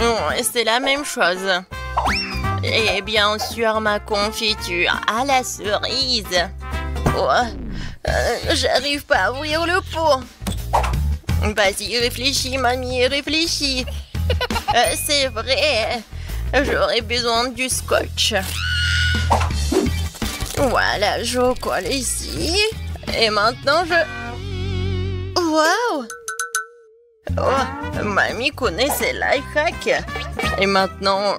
Ouais, c'est la même chose. Et bien sûr, ma confiture à la cerise. Oh, j'arrive pas à ouvrir le pot. Vas-y, réfléchis, mamie, réfléchis. C'est vrai, j'aurais besoin du scotch. Voilà, je colle ici. Et maintenant, je... Waouh! Oh, mamie connaît ses life hacks. Et maintenant,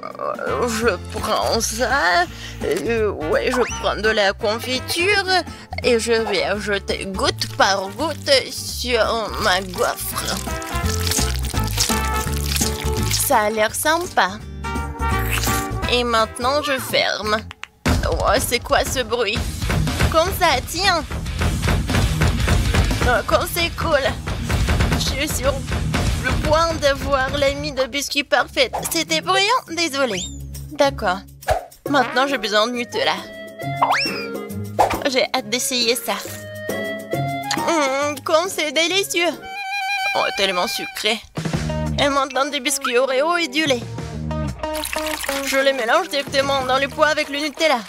je prends ça. Ouais, je prends de la confiture et je vais ajouter goutte par goutte sur ma gaufre. Ça a l'air sympa. Et maintenant, je ferme. Oh, c'est quoi ce bruit? Comme ça, tiens. Oh, comme c'est cool. Je suis sur le point d'avoir l'ami de biscuit parfaite. C'était bruyant? Désolée. D'accord. Maintenant, j'ai besoin de Nutella. J'ai hâte d'essayer ça. Comme c'est délicieux. Oh, tellement sucré. Et maintenant, des biscuits Oreo et du lait. Je les mélange directement dans le pot avec le Nutella.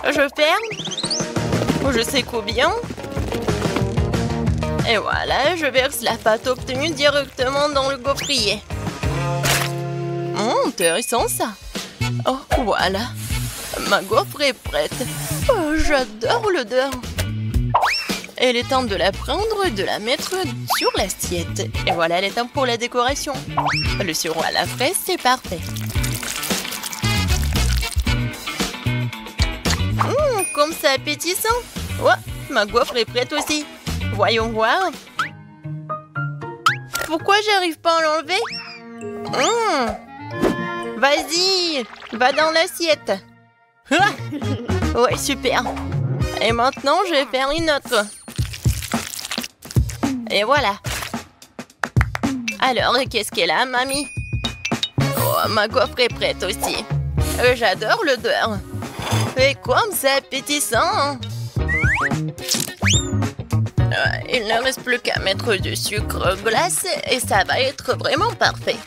Je ferme. Je secoue bien. Et voilà, je verse la pâte obtenue directement dans le gaufrier. Intéressant ça. Oh, voilà. Ma gaufre est prête. Oh, j'adore l'odeur. Il est temps de la prendre et de la mettre sur l'assiette. Et voilà, il est temps pour la décoration. Le sirop à la fraise, c'est parfait. Comme c'est appétissant. Oh, ma gaufre est prête aussi. Voyons voir. Pourquoi j'arrive pas à l'enlever? Vas-y, va dans l'assiette. Ouais, super. Et maintenant, je vais faire une autre. Et voilà. Alors, qu'est-ce qu'elle a, mamie? Oh, ma gaufre est prête aussi. J'adore l'odeur. Et comme c'est appétissant. Il ne reste plus qu'à mettre du sucre glacé et ça va être vraiment parfait.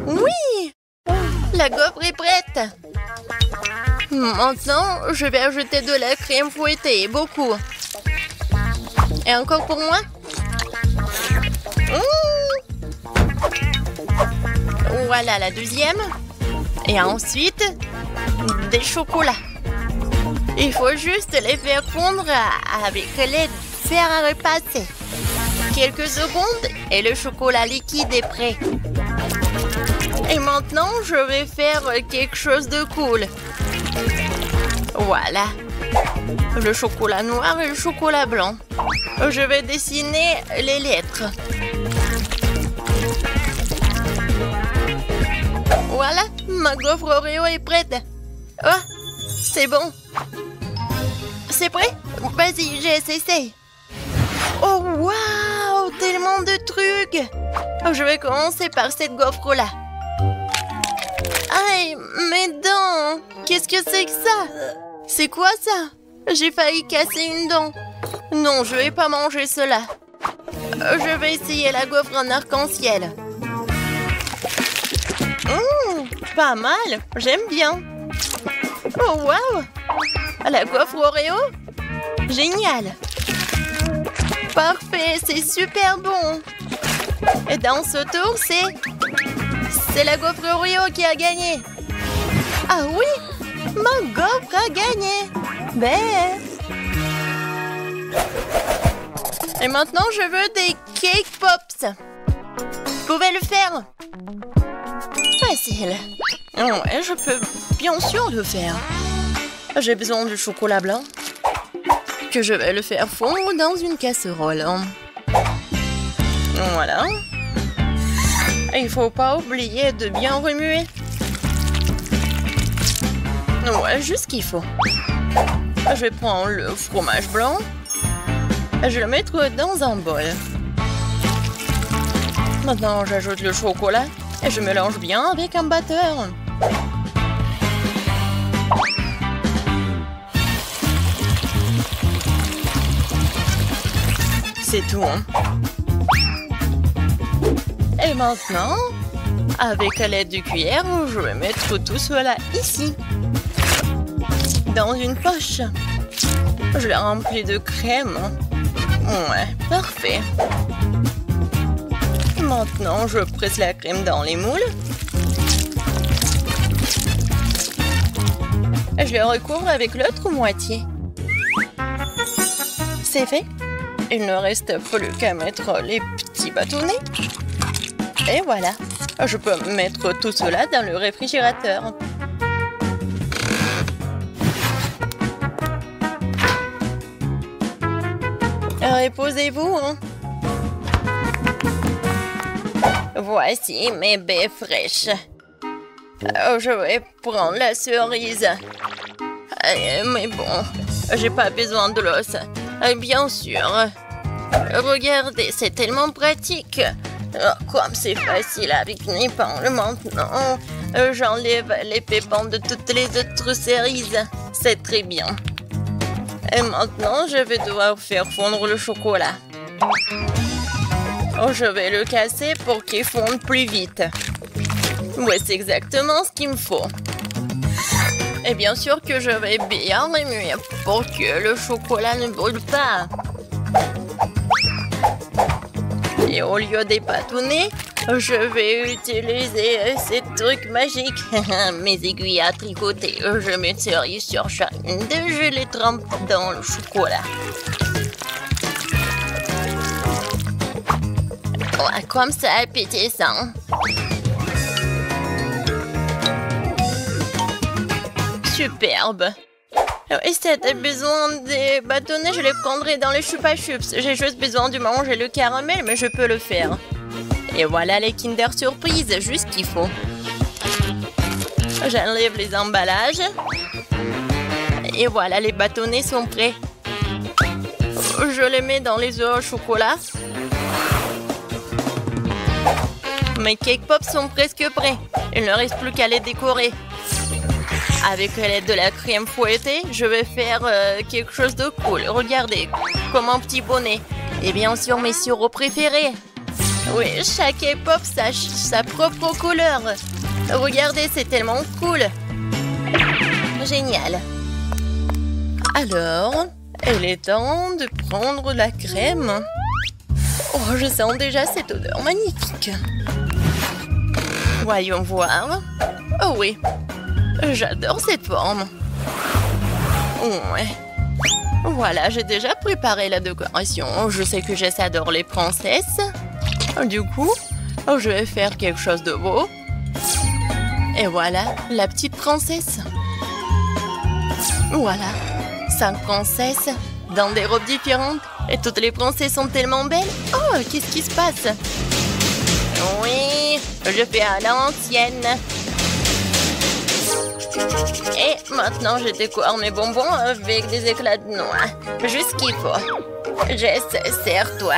Oui! La gaufre est prête. Maintenant, je vais ajouter de la crème fouettée, beaucoup. Et encore pour moi? Voilà la deuxième. Et ensuite, des chocolats. Il faut juste les faire fondre avec les fer à repasser. Quelques secondes et le chocolat liquide est prêt. Et maintenant, je vais faire quelque chose de cool. Voilà. Le chocolat noir et le chocolat blanc. Je vais dessiner les lettres. Voilà, ma gaufre Oreo est prête. Oh, c'est bon. C'est prêt? Vas-y, j'essaie. Oh, waouh! Tellement de trucs! Je vais commencer par cette gaufre-là. Aïe, mes dents! Qu'est-ce que c'est que ça? C'est quoi ça? J'ai failli casser une dent. Non, je vais pas manger cela. Je vais essayer la gaufre en arc-en-ciel. Pas mal, j'aime bien. Oh, waouh! La gaufre Oreo? Génial! Parfait, c'est super bon! Et dans ce tour, c'est la gaufre Oreo qui a gagné! Ah oui! Ma gaufre a gagné! Ben! Et maintenant, je veux des cake pops! Vous pouvez le faire! Facile! Ouais, je peux bien sûr le faire! J'ai besoin du chocolat blanc que je vais le faire fondre dans une casserole. Voilà. Et il ne faut pas oublier de bien remuer. Ouais, juste ce qu'il faut. Je vais prendre le fromage blanc. Je vais le mettre dans un bol. Maintenant, j'ajoute le chocolat et je mélange bien avec un batteur. C'est tout, hein. Et maintenant, avec l'aide du cuillère, je vais mettre tout cela ici. Dans une poche. Je l'ai rempli de crème. Ouais, parfait. Maintenant, je presse la crème dans les moules. Je les recouvre avec l'autre moitié. C'est fait. Il ne reste plus qu'à mettre les petits bâtonnets. Et voilà. Je peux mettre tout cela dans le réfrigérateur. Reposez-vous, hein. Voici mes baies fraîches. Je vais prendre la cerise. Mais bon, j'ai pas besoin de l'os. Bien sûr. Regardez, c'est tellement pratique. Comme c'est facile avec mes épingles maintenant. J'enlève les pépins de toutes les autres cerises. C'est très bien. Et maintenant, je vais devoir faire fondre le chocolat. Je vais le casser pour qu'il fonde plus vite. Ouais, c'est exactement ce qu'il me faut. Et bien sûr que je vais bien remuer pour que le chocolat ne brûle pas. Et au lieu des bâtonnets, je vais utiliser ces trucs magiques. Mes aiguilles à tricoter. Je mets cerise sur chacune d'eux. Je les trempe dans le chocolat. Ouais, comme ça, appétissant. Superbe. Et si tu as besoin des bâtonnets, je les prendrai dans les Chupa Chups. J'ai juste besoin de manger le caramel, mais je peux le faire. Et voilà les Kinder Surprise, juste qu'il faut. J'enlève les emballages. Et voilà, les bâtonnets sont prêts. Je les mets dans les œufs au chocolat. Mes cake pops sont presque prêts. Il ne reste plus qu'à les décorer. Avec l'aide de la crème fouettée, je vais faire quelque chose de cool. Regardez, comme un petit bonnet. Et bien sûr, mes sirops préférés. Oui, chaque cake pop a sa propre couleur. Regardez, c'est tellement cool. Génial. Alors, il est temps de prendre la crème. Oh, je sens déjà cette odeur magnifique. Voyons voir. Oh oui. J'adore cette forme. Ouais. Voilà, j'ai déjà préparé la décoration. Je sais que Jess adore les princesses. Du coup, je vais faire quelque chose de beau. Et voilà, la petite princesse. Voilà, 5 princesses dans des robes différentes. Et toutes les princesses sont tellement belles. Oh, qu'est-ce qui se passe? Oui, je fais à l'ancienne. Et maintenant, je décore mes bonbons avec des éclats de noix. Juste ce qu'il faut. Jess, serre-toi.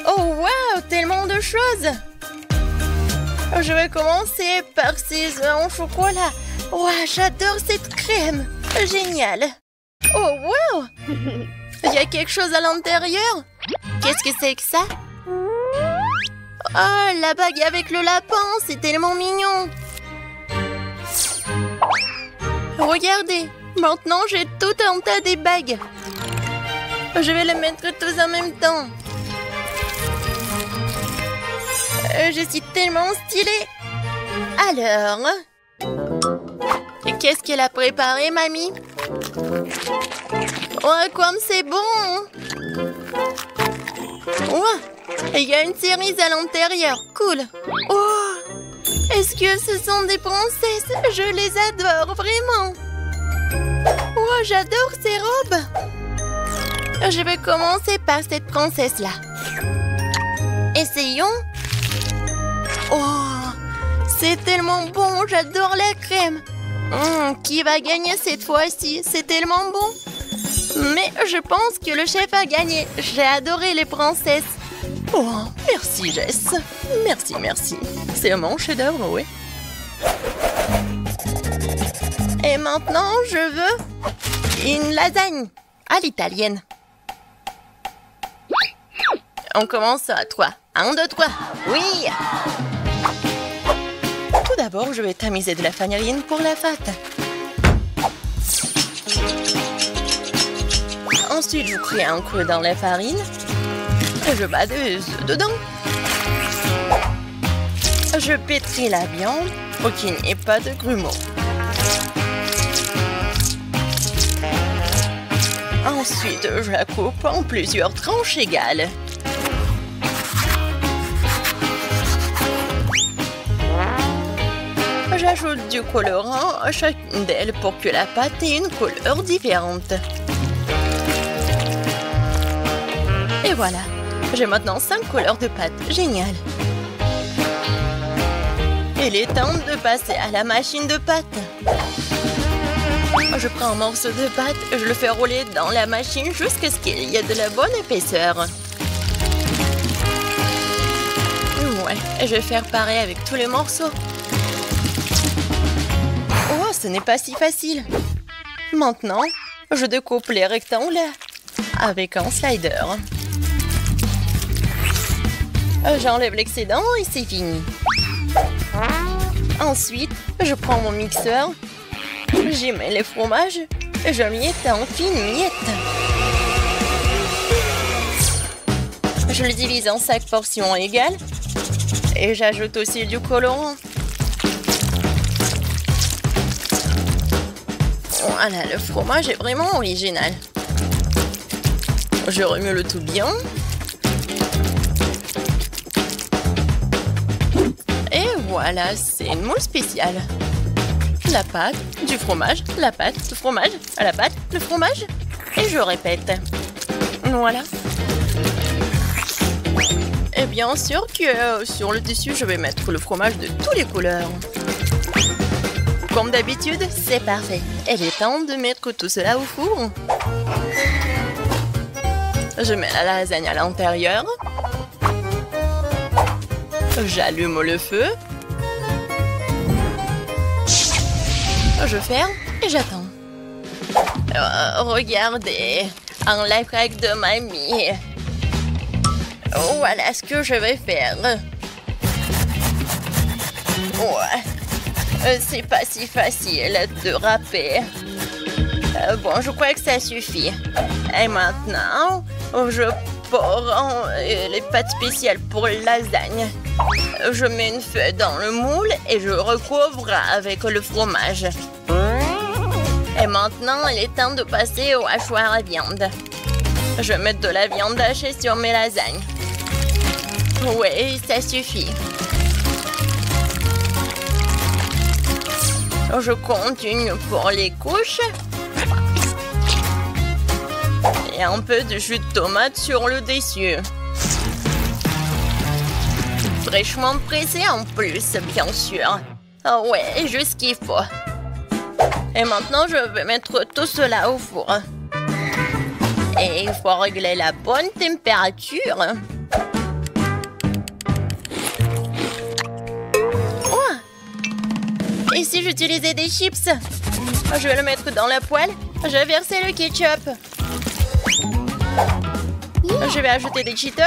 Oh, wow, tellement de choses. Je vais commencer par ces œufs en chocolat. Wow, j'adore cette crème. Génial. Oh, wow. Il y a quelque chose à l'intérieur. Qu'est-ce que c'est que ça? Oh, la bague avec le lapin, c'est tellement mignon. Regardez, maintenant j'ai tout un tas de bagues. Je vais les mettre tous en même temps. Je suis tellement stylée. Alors, qu'est-ce qu'elle a préparé, mamie? Oh, comme c'est bon. Oh, il y a une cerise à l'intérieur. Cool. Oh, est-ce que ce sont des princesses? Je les adore, vraiment. Oh, j'adore ces robes. Je vais commencer par cette princesse-là. Essayons. Oh, c'est tellement bon. J'adore la crème. Qui va gagner cette fois-ci? C'est tellement bon. Mais je pense que le chef a gagné. J'ai adoré les princesses. Oh, merci Jess. Merci, merci. C'est mon chef-d'œuvre, oui. Et maintenant, je veux une lasagne à l'italienne. On commence à 3. 1, 2, 3. Oui! Tout d'abord, je vais tamiser de la farine pour la pâte. Ensuite, je crée un creux dans la farine. Et je bats des œufs dedans. Je pétris la viande pour qu'il n'y ait pas de grumeaux. Ensuite, je la coupe en plusieurs tranches égales. J'ajoute du colorant à chacune d'elles pour que la pâte ait une couleur différente. Et voilà, j'ai maintenant 5 couleurs de pâte. Génial! Il est temps de passer à la machine de pâte. Je prends un morceau de pâte et je le fais rouler dans la machine jusqu'à ce qu'il y ait de la bonne épaisseur. Ouais, et je vais faire pareil avec tous les morceaux. Oh, ce n'est pas si facile. Maintenant, je découpe les rectangles avec un slider. J'enlève l'excédent et c'est fini. Ensuite, je prends mon mixeur, j'y mets les fromages et je miette en fines miettes. Je le divise en 5 portions égales et j'ajoute aussi du colorant. Voilà, le fromage est vraiment original. Je remue le tout bien. Et voilà, c'est une moule spéciale. La pâte, du fromage, la pâte, le fromage, la pâte, le fromage. Et je répète. Voilà. Et bien sûr que sur le dessus, je vais mettre le fromage de toutes les couleurs. Comme d'habitude, c'est parfait. Il est temps de mettre tout cela au four. Je mets la lasagne à l'intérieur. J'allume le feu. Je ferme et j'attends. Regardez, un life hack de mamie. Voilà ce que je vais faire. Ouais, c'est pas si facile de râper. Bon, je crois que ça suffit. Et maintenant, je prends les pâtes spéciales pour lasagne. Je mets une feuille dans le moule et je recouvre avec le fromage. Et maintenant, il est temps de passer au hachoir à viande. Je mets de la viande hachée sur mes lasagnes. Oui, ça suffit. Je continue pour les couches. Et un peu de jus de tomate sur le dessus. Fraîchement pressé en plus, bien sûr. Ah ouais, juste ce qu'il faut. Et maintenant, je vais mettre tout cela au four. Et il faut régler la bonne température. Oh! Et si j'utilisais des chips? Je vais le mettre dans la poêle. Je vais verser le ketchup. Je vais ajouter des Cheetos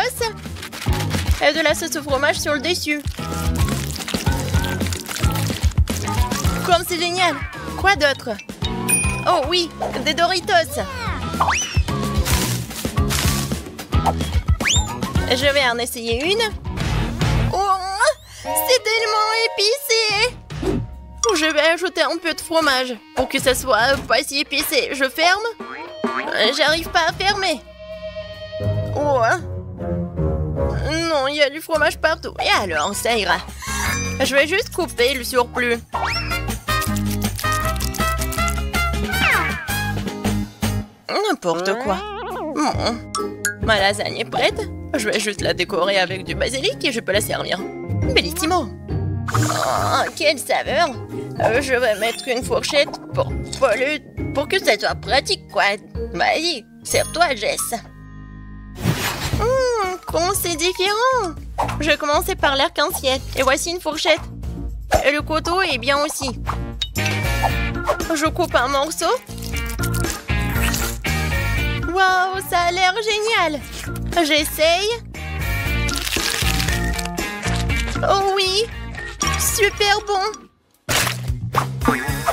et de la sauce au fromage sur le dessus. Comme c'est génial! Quoi d'autre? Oh oui, des Doritos. Je vais en essayer une. Oh, c'est tellement épicé! Je vais ajouter un peu de fromage pour que ça soit pas si épicé. Je ferme. J'arrive pas à fermer. Oh. Non, il y a du fromage partout. Et alors, ça ira. Je vais juste couper le surplus. N'importe quoi. Bon. Ma lasagne est prête. Je vais juste la décorer avec du basilic et je peux la servir. Bellissimo. Oh, quelle saveur. Je vais mettre une fourchette pour que ça soit pratique, quoi. Vas-y, sers-toi, Jess. Comment c'est différent? Je vais commencer par l'arc-en-ciel. Et voici une fourchette. Et le couteau est bien aussi. Je coupe un morceau. Waouh, ça a l'air génial. J'essaye. Oh oui, super bon.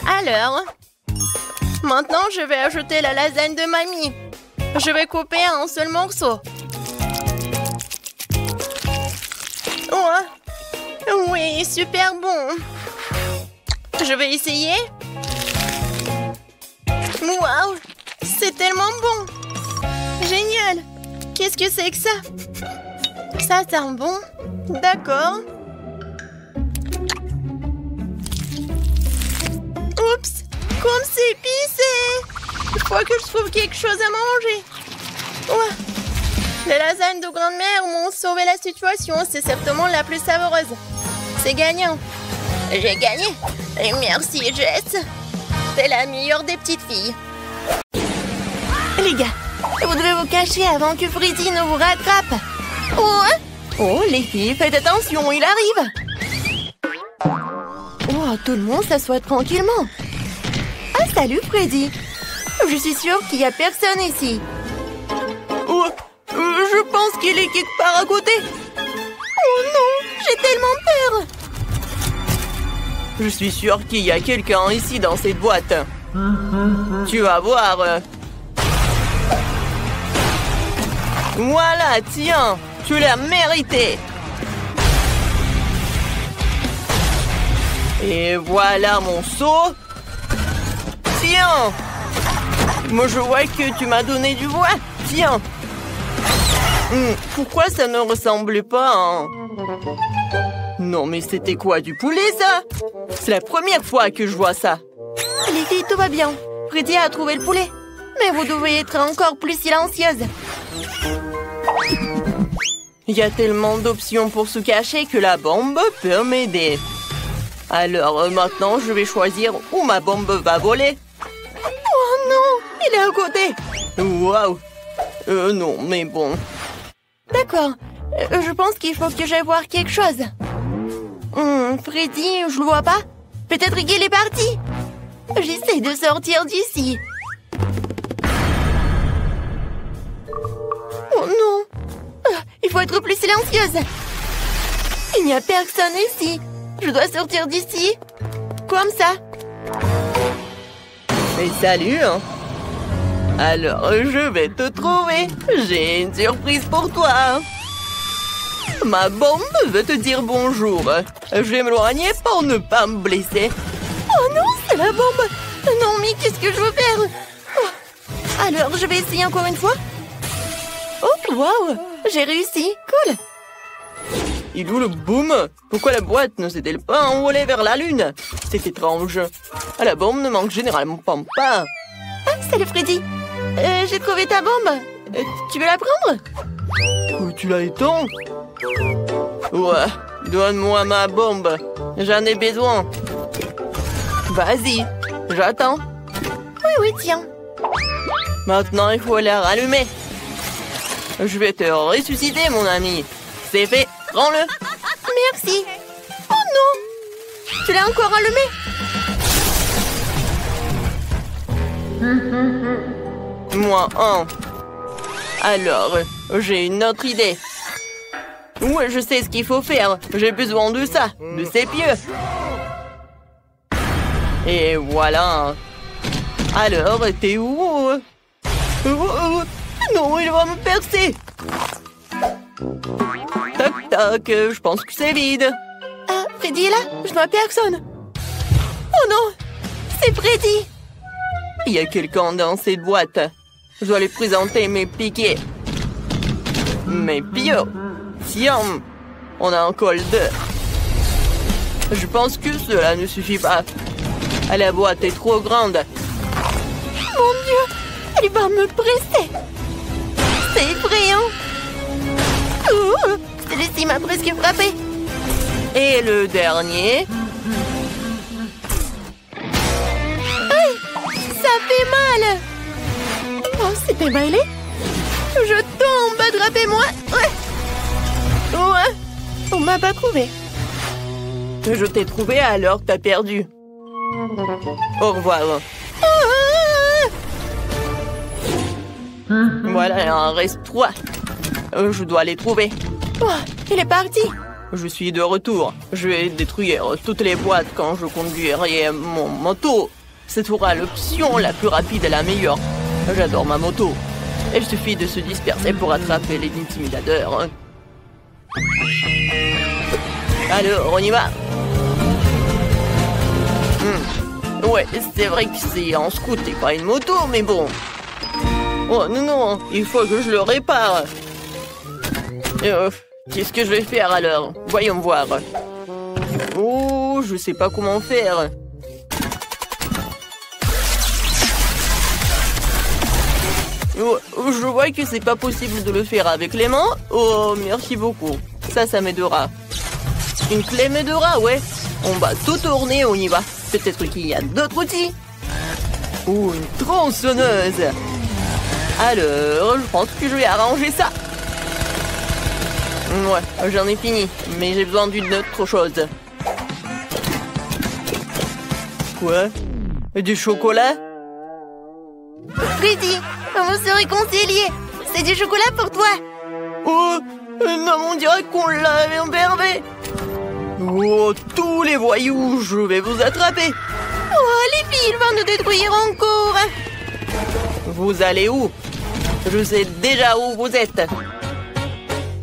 Alors, maintenant je vais ajouter la lasagne de mamie. Je vais couper un seul morceau. Oh, oui, super bon. Je vais essayer. Waouh, c'est tellement bon. Génial. Qu'est-ce que c'est que ça? Ça sent bon. D'accord. Oups, comme c'est épicé. Il faut que je trouve quelque chose à manger. Ouais. Les lasagnes de grand-mère m'ont sauvé la situation. C'est certainement la plus savoureuse. C'est gagnant. J'ai gagné. Et merci, Jess. T'es la meilleure des petites filles. Les gars, vous devez vous cacher avant que Freddy ne vous rattrape. Oh, les filles, faites attention, il arrive. Oh, tout le monde s'assoit tranquillement. Ah, salut, Freddy. Je suis sûre qu'il n'y a personne ici. Oh, je pense qu'il est quelque part à côté. Oh non, j'ai tellement peur. Je suis sûre qu'il y a quelqu'un ici dans cette boîte. Tu vas voir. Voilà, tiens, tu l'as mérité. Et voilà mon seau. Tiens. Moi, je vois que tu m'as donné du bois. Tiens. Pourquoi ça ne ressemblait pas à... Non, mais c'était quoi, du poulet, ça? C'est la première fois que je vois ça. Les filles, tout va bien. Freddy a trouvé le poulet. Mais vous devez être encore plus silencieuse. Il y a tellement d'options pour se cacher que la bombe peut m'aider. Alors, maintenant, je vais choisir où ma bombe va voler. Oh non, il est à côté. Waouh. Non, mais bon. D'accord. Je pense qu'il faut que j'aille voir quelque chose. Freddy, je le vois pas. Peut-être qu'il est parti. J'essaie de sortir d'ici. Oh non. Il faut être plus silencieuse. Il n'y a personne ici. Je dois sortir d'ici. Comme ça. Mais salut, hein. Alors, je vais te trouver. J'ai une surprise pour toi. Ma bombe veut te dire bonjour. Je vais m'éloigner pour ne pas me blesser. Oh non, c'est la bombe. Non, mais qu'est-ce que je veux faire? Alors, je vais essayer encore une fois. Oh, waouh, j'ai réussi. Cool. Il est où le boom? Pourquoi la boîte ne s'est-elle pas envolée vers la lune? C'est étrange. La bombe ne manque généralement pas. Ah, salut Freddy. J'ai trouvé ta bombe. Tu veux la prendre? Où tu l'as éteint? Ouais, donne-moi ma bombe. J'en ai besoin. Vas-y, j'attends. Oui, tiens. Maintenant, il faut la rallumer. Je vais te ressusciter, mon ami. C'est fait, prends-le. Merci. Oh non, tu l'as encore allumé? Moi, un. Alors, j'ai une autre idée. Ouais, je sais ce qu'il faut faire. J'ai besoin de ça, de ces pieux. Et voilà. Alors, t'es où? Non, il va me percer. Toc, toc, je pense que c'est vide. Ah, Freddy est là? Je vois personne. Oh non, c'est Freddy. Il y a quelqu'un dans cette boîte. Je dois lui présenter mes piquets. Mes pieux. Tiens, on a un col de... Je pense que cela ne suffit pas. La boîte est trop grande. Mon Dieu, elle va me presser. C'est effrayant. Celui-ci m'a presque frappé. Et le dernier. Aïe, ça fait mal. Oh, c'est emballé. Je tombe, attrapez-moi. Ouais. Ouais, on m'a pas trouvé. Je t'ai trouvé alors t'as perdu. Au revoir. Voilà, il en reste 3. Je dois les trouver. Oh, il est parti. Je suis de retour. Je vais détruire toutes les boîtes quand je conduirai mon moto. C'est sera l'option la plus rapide et la meilleure. J'adore ma moto. Il suffit de se disperser pour attraper les intimidateurs. Alors, on y va. Ouais, c'est vrai que c'est en scoot et pas une moto, mais bon. Oh non, non, il faut que je le répare. Qu'est-ce que je vais faire alors? Voyons voir. Oh, je sais pas comment faire. Oh, je vois que c'est pas possible de le faire avec les mains. Oh, merci beaucoup. Ça m'aidera. Une clé m'aidera, ouais. On va tout tourner, on y va. Peut-être qu'il y a d'autres outils. Ou une tronçonneuse. Alors, je pense que je vais arranger ça. Ouais, j'en ai fini. Mais j'ai besoin d'une autre chose. Quoi? Du chocolat? Freddy, on se réconcilier. C'est du chocolat pour toi. Oh, non, on dirait qu'on l'a embervé. Oh, tous les voyous, je vais vous attraper. Oh, les filles vont nous détruire encore. Vous allez où? Je sais déjà où vous êtes.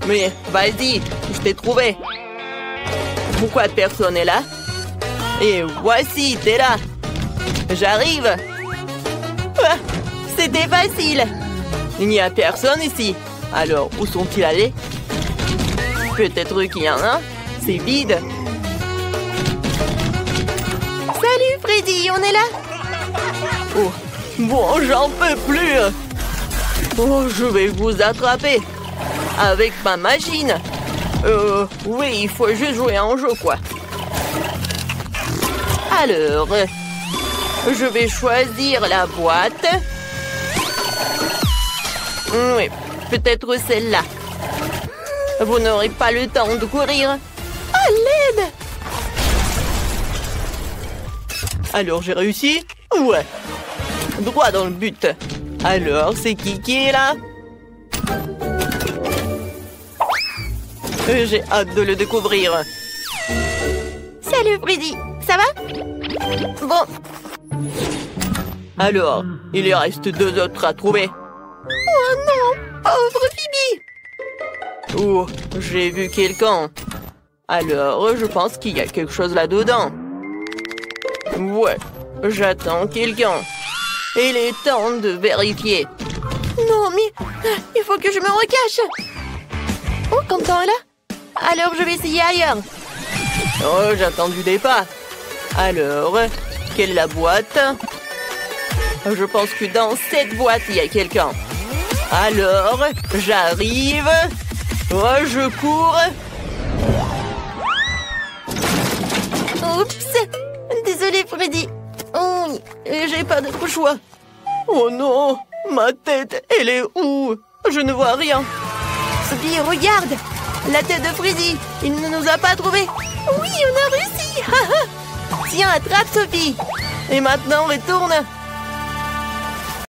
Mais vas-y, je t'ai trouvé. Pourquoi personne n'est là? Et voici, t'es là. J'arrive. Ah, c'était facile. Il n'y a personne ici. Alors, où sont-ils allés? Peut-être qu'il y en a. C'est vide. Salut Freddy, on est là? Oh, bon, j'en peux plus. Oh, je vais vous attraper. Avec ma machine. Oui, il faut juste jouer à un jeu, quoi. Alors, je vais choisir la boîte. Oui, peut-être celle-là. Vous n'aurez pas le temps de courir. À l'aide! Alors, j'ai réussi? Ouais. Droit dans le but. Alors, c'est qui est là? J'ai hâte de le découvrir. Salut Freddy, ça va? Bon. Alors, il y reste 2 autres à trouver. Oh non, pauvre Phoebe. Oh, j'ai vu quelqu'un. Alors, je pense qu'il y a quelque chose là-dedans. Ouais, j'attends quelqu'un. Il est temps de vérifier. Non, mais il faut que je me recache. Oh, Quentin est là? Alors, je vais essayer ailleurs. Oh, j'attends du départ. Alors, quelle est la boîte? Je pense que dans cette boîte, il y a quelqu'un. Alors, j'arrive. Oh, je cours. Oups. Désolée, Freddy. Oh, j'ai pas d'autre choix. Oh non, ma tête, elle est où? Je ne vois rien. Sophie, regarde. La tête de Freddy. Il ne nous a pas trouvés. Oui, on a réussi. Tiens, attrape, Sophie. Et maintenant, retourne.